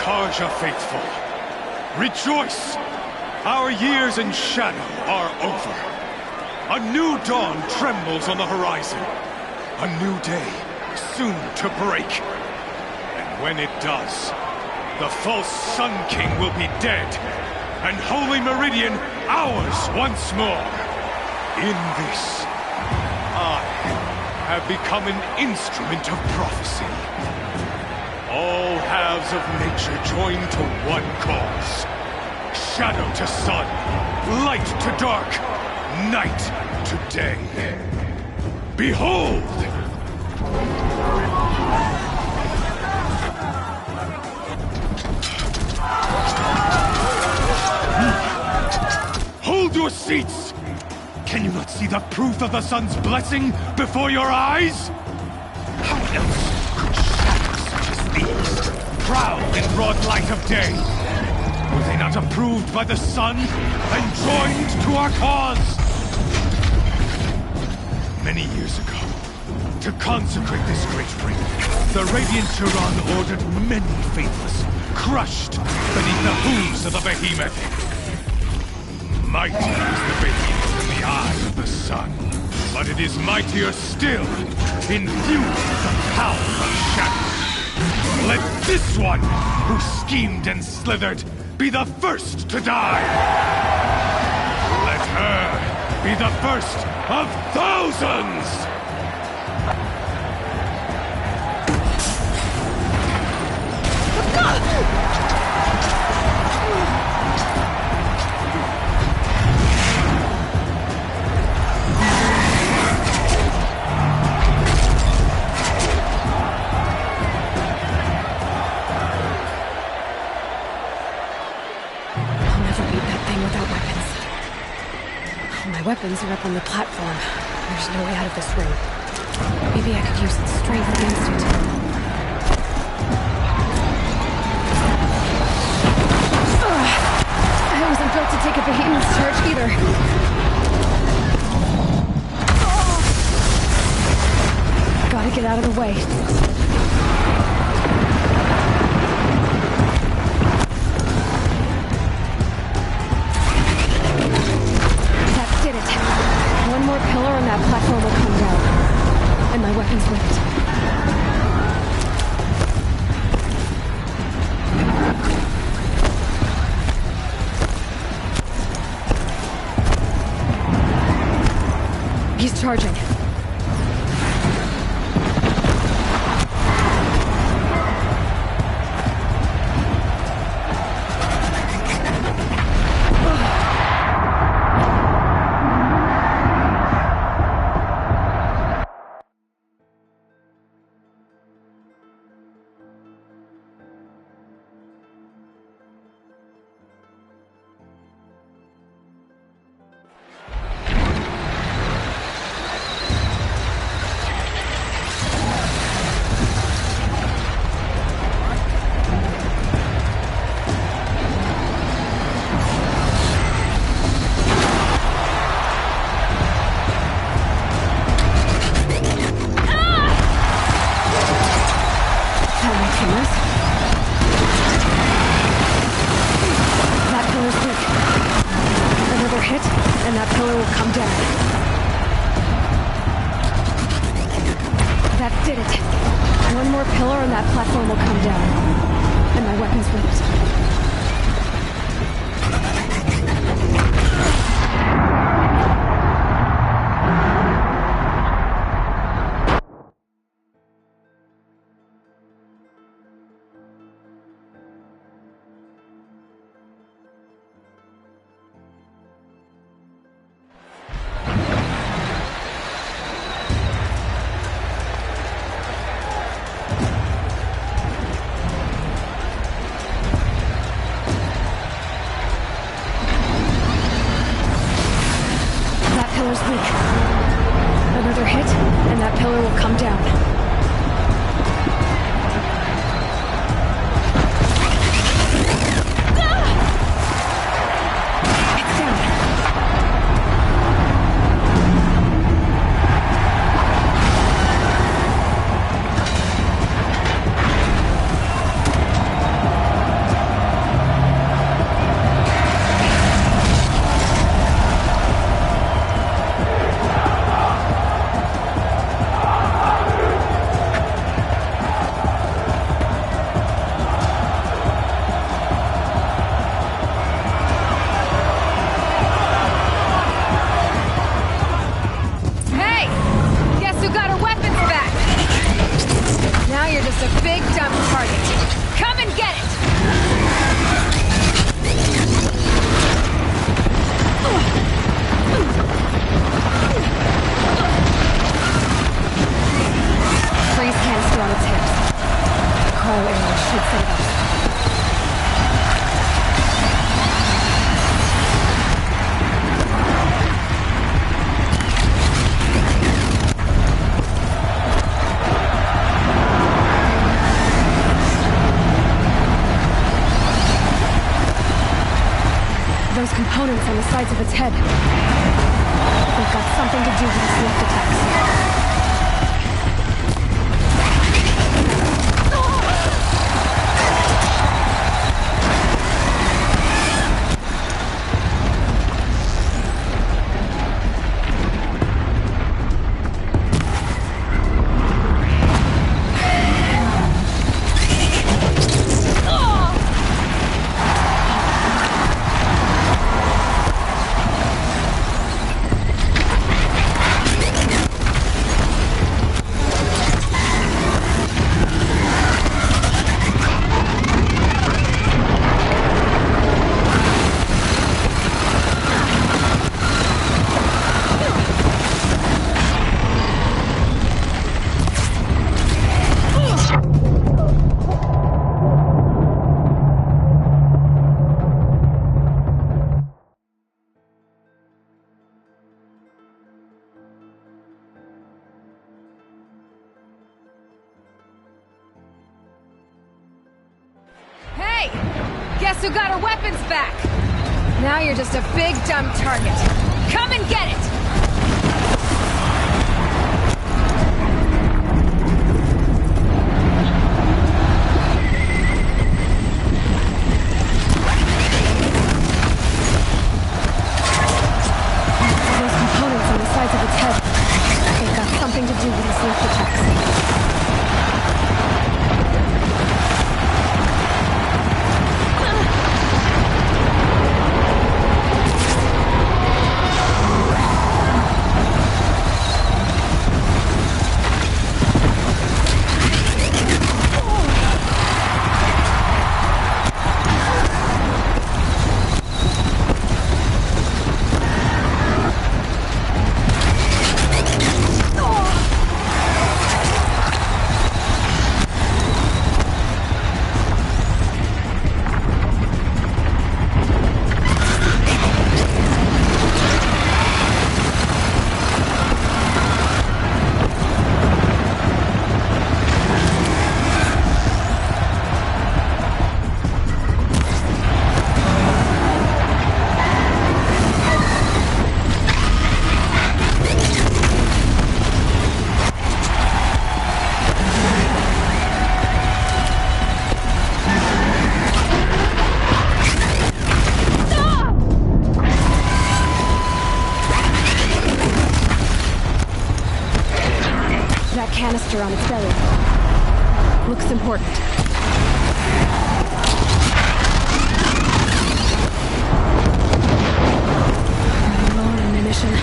Speaker 8: Karja faithful, rejoice! Our years in shadow are over. A new dawn trembles on the horizon. A new day soon to break. And when it does, the false Sun King will be dead, and Holy Meridian ours once more. In this, I have become an instrument of prophecy. All halves of nature join to one cause. Shadow to sun, light to dark, night to day. Behold! Hold your seats! Can you not see the proof of the sun's blessing before your eyes? How else could shadows such as these prowl in broad light of day? Were they not approved by the sun and joined to our cause? Many years ago, to consecrate this great ring, the Radiant Turan ordered many faithless, crushed beneath the hooves of the behemoth. Mighty is the behemoth in the eye of the sun, but it is mightier still, infused with the power of shadow. Let this one, who schemed and slithered, be the first to die! Let her be the first of thousands!
Speaker 2: Weapons are up on the platform. There's no way out of this ring. Maybe I could use its strength against it. I wasn't built to take a behemoth's charge either. Gotta get out of the way. One more pillar and that platform will come down. And my weapons with it. He's charging. hit, and that pillar will come down. That did it. One more pillar and that platform will come down. And my weapon's finished. Another hit, and that pillar will come down. It's down. Just a big dumb target. Come and get it! Freeze can't stay on its hips. Cryo arrows should set it up. Those components on the sides of its head. They've got something to do with its lift attacks. Guess who got her weapons back? Now you're just a big dumb target. Come and get it! Those components on the sides of its head. They've got something to do with its lift attacks. canister on its belly. Looks important. Running low on ammunition.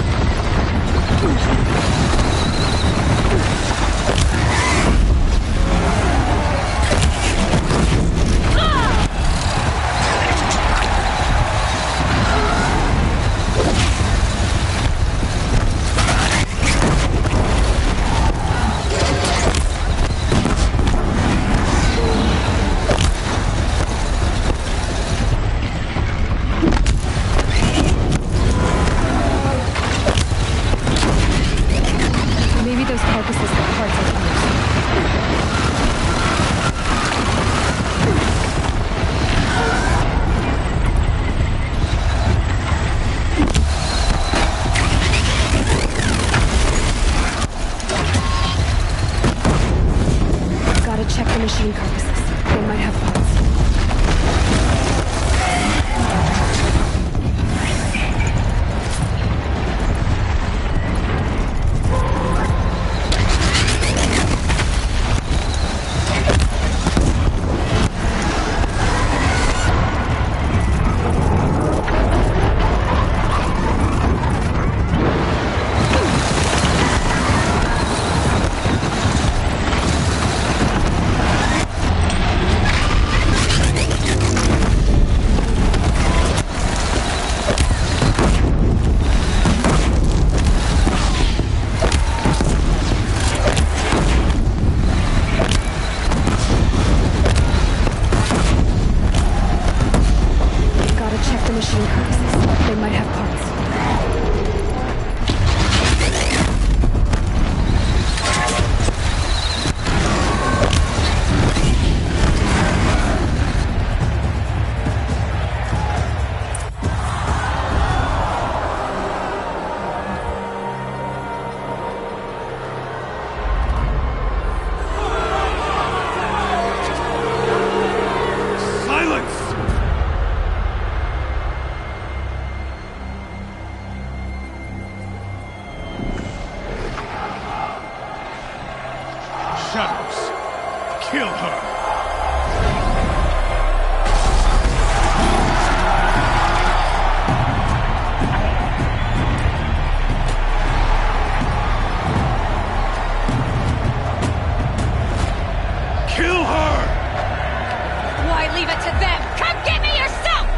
Speaker 2: Machine carcasses. They might have parts.
Speaker 8: Kill her! Kill her!
Speaker 2: Why leave it to them? Come get me yourself!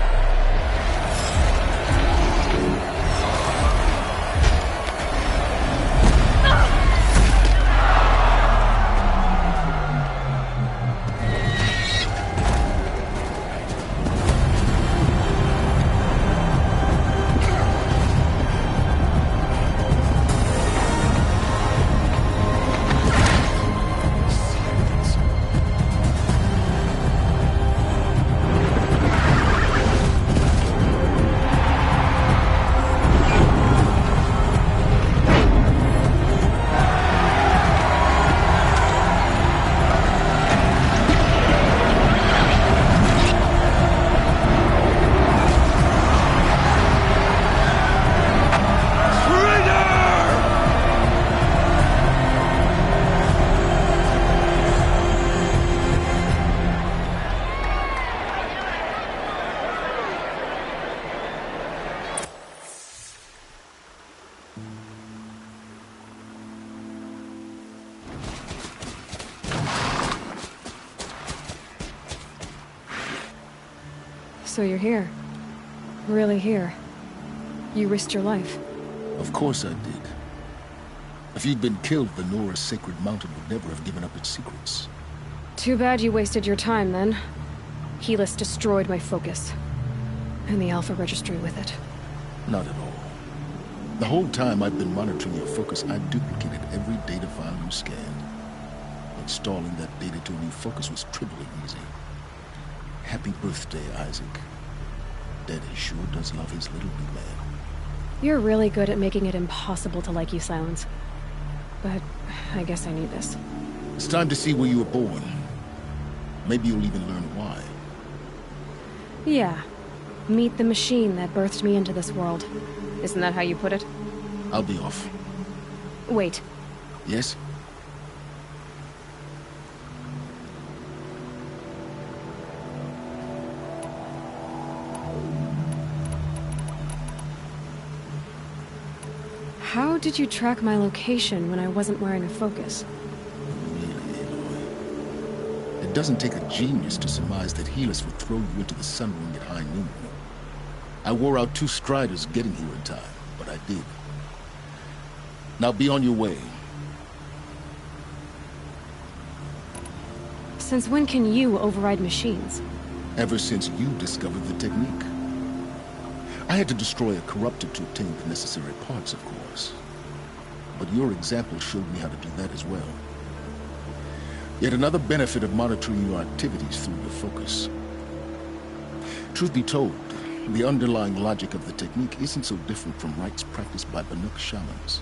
Speaker 2: So you're here. Really here. You risked your life.
Speaker 3: Of course I did. If you'd been killed, Venora's sacred mountain would never have given up its secrets.
Speaker 2: Too bad you wasted your time, then. Helis destroyed my focus. And the Alpha Registry with it.
Speaker 3: Not at all. The whole time I've been monitoring your focus, I duplicated every data file you scanned. Installing that data to a new focus was trivially easy. Happy birthday, Isaac. Daddy sure does love his little big man.
Speaker 2: You're really good at making it impossible to like you, Silence. But I guess I need this.
Speaker 3: It's time to see where you were born. Maybe you'll even learn why.
Speaker 2: Yeah. Meet the machine that birthed me into this world. Isn't that how you put it?
Speaker 3: I'll be off.
Speaker 2: Wait.
Speaker 3: Yes?
Speaker 2: How did you track my location when I wasn't wearing a focus?
Speaker 13: It doesn't take a genius to surmise that Helis would throw you into the Sun Ring at high noon. I wore out 2 Striders getting here in time, but I did. Now be on your way.
Speaker 2: Since when can you override machines?
Speaker 13: Ever since you discovered the technique. I had to destroy a corruptor to obtain the necessary parts, of course. But your example showed me how to do that as well. Yet another benefit of monitoring your activities through your focus. Truth be told, the underlying logic of the technique isn't so different from rites practiced by Banuk shamans,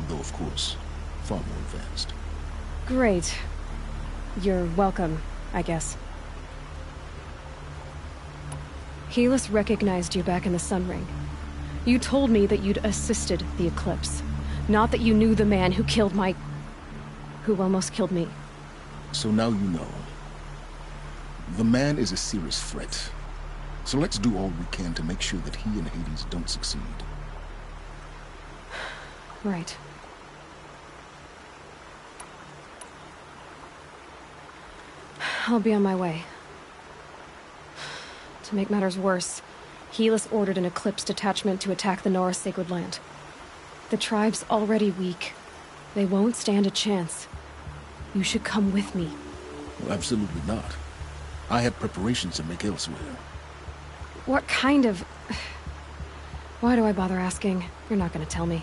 Speaker 13: though of course, far more advanced.
Speaker 2: Great. You're welcome, I guess. Helis recognized you back in the Sun Ring. You told me that you'd assisted the Eclipse, not that you knew the man who killed who almost killed me.
Speaker 13: So now you know. The man is a serious threat. So let's do all we can to make sure that he and Hades don't succeed.
Speaker 2: Right. I'll be on my way. To make matters worse, Helis ordered an Eclipse detachment to attack the Nora Sacred Land. The tribe's already weak. They won't stand a chance. You should come with me.
Speaker 13: Well, absolutely not. I have preparations to make elsewhere.
Speaker 2: What kind of... Why do I bother asking? You're not gonna tell me.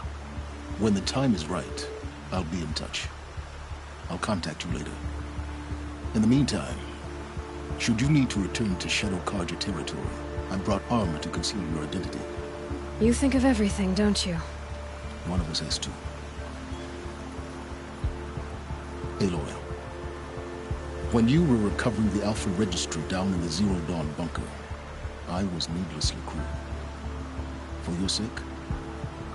Speaker 13: When the time is right, I'll be in touch. I'll contact you later. In the meantime, should you need to return to Shadow Carja territory, I brought armor to conceal your identity.
Speaker 2: You think of everything, don't you?
Speaker 13: One of us has to. Aloy, when you were recovering the Alpha Registry down in the Zero Dawn bunker, I was needlessly cruel. For your sake,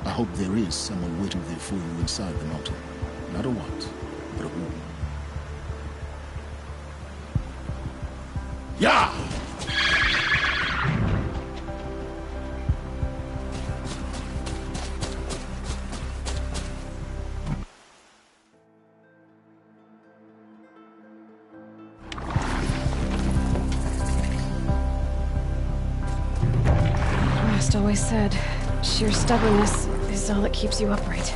Speaker 13: I hope there is someone waiting there for you inside the mountain. Not a what, but a who. Yeah!
Speaker 2: Rust always said, sheer stubbornness is all that keeps you upright.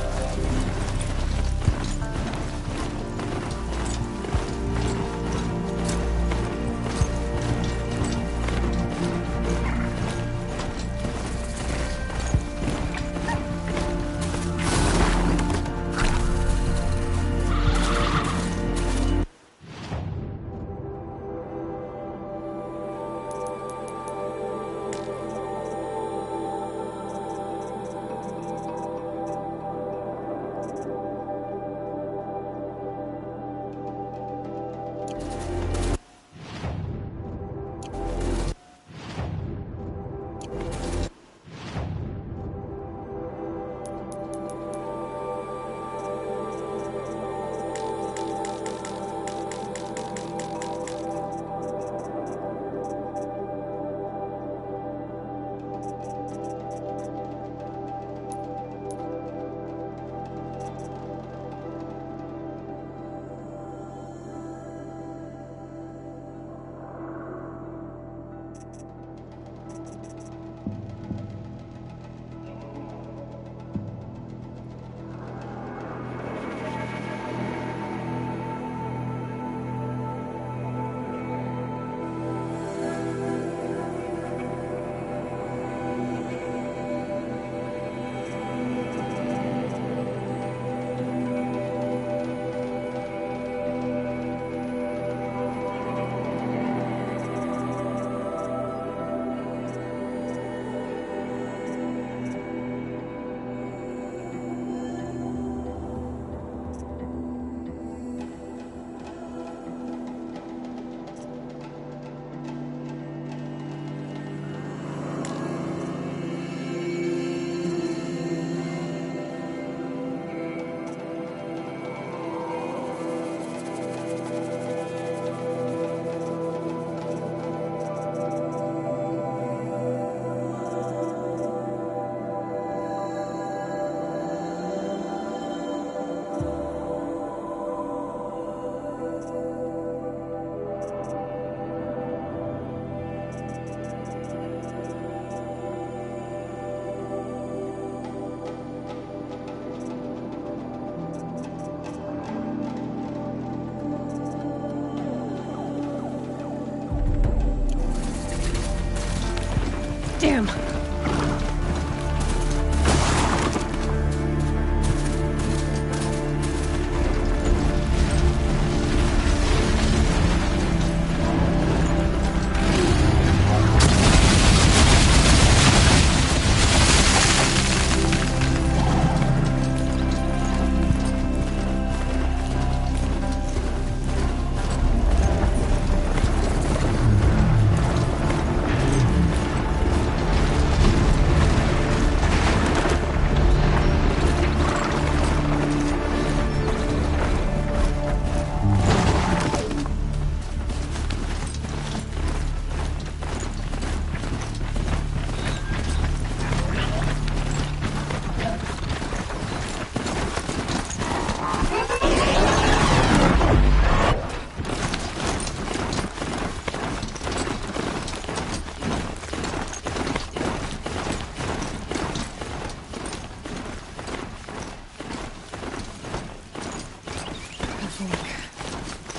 Speaker 2: Damn!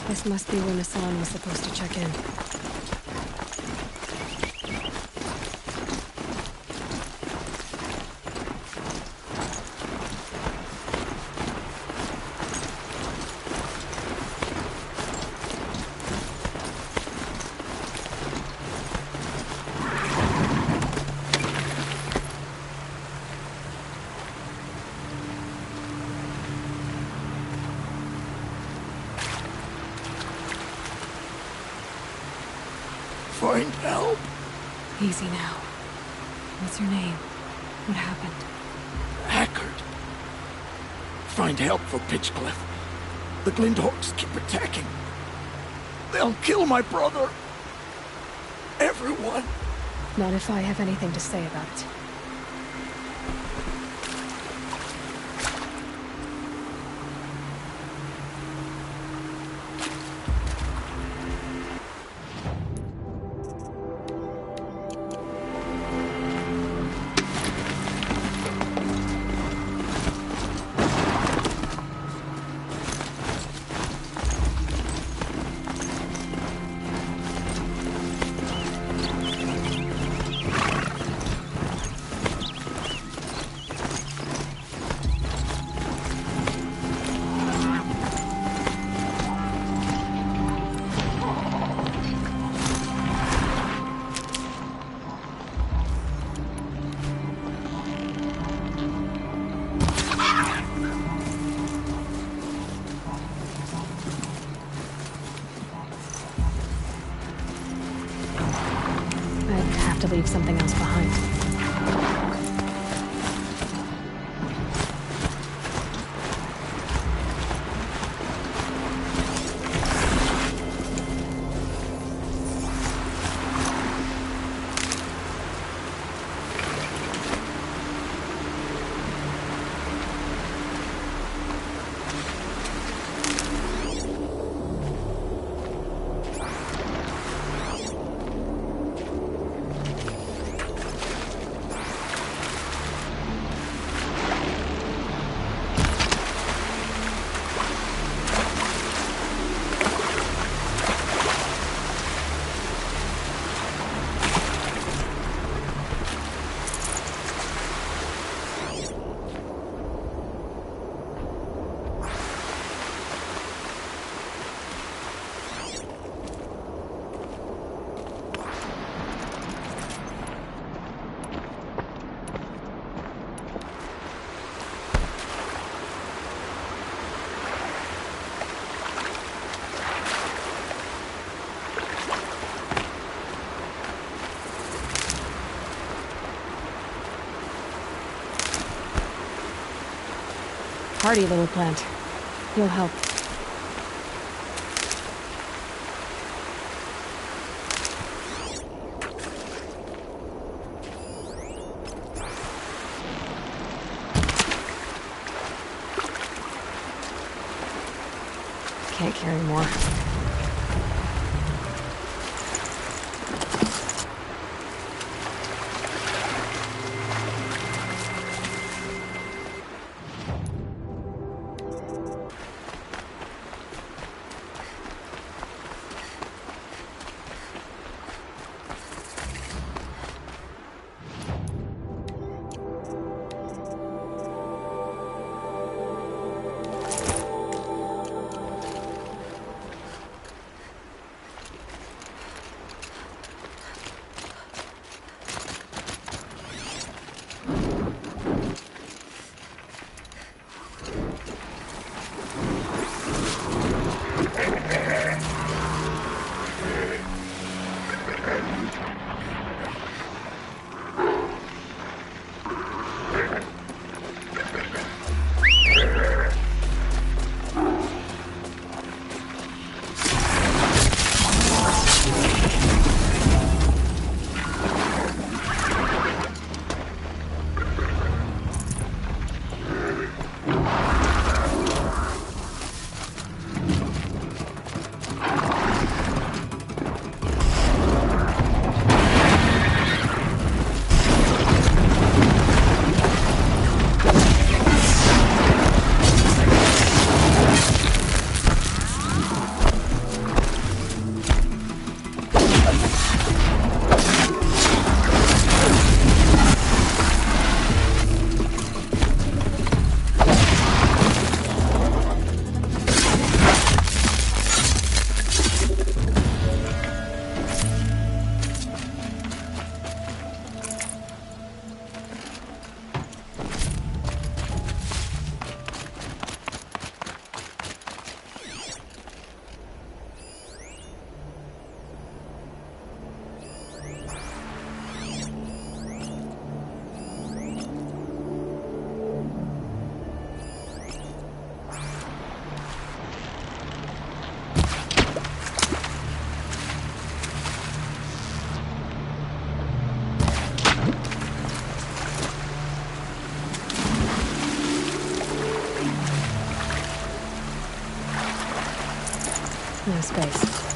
Speaker 2: This must be when Hassan was supposed to check in.
Speaker 3: Find help.
Speaker 2: Easy now. What's your name? What happened?
Speaker 3: Hackard. Find help for Pitchcliff. The Glinthawks keep attacking. They'll kill my brother. Everyone.
Speaker 2: Not if I have anything to say about it. To leave something else behind. Hardy little plant. You'll help. Can't carry more. personal space.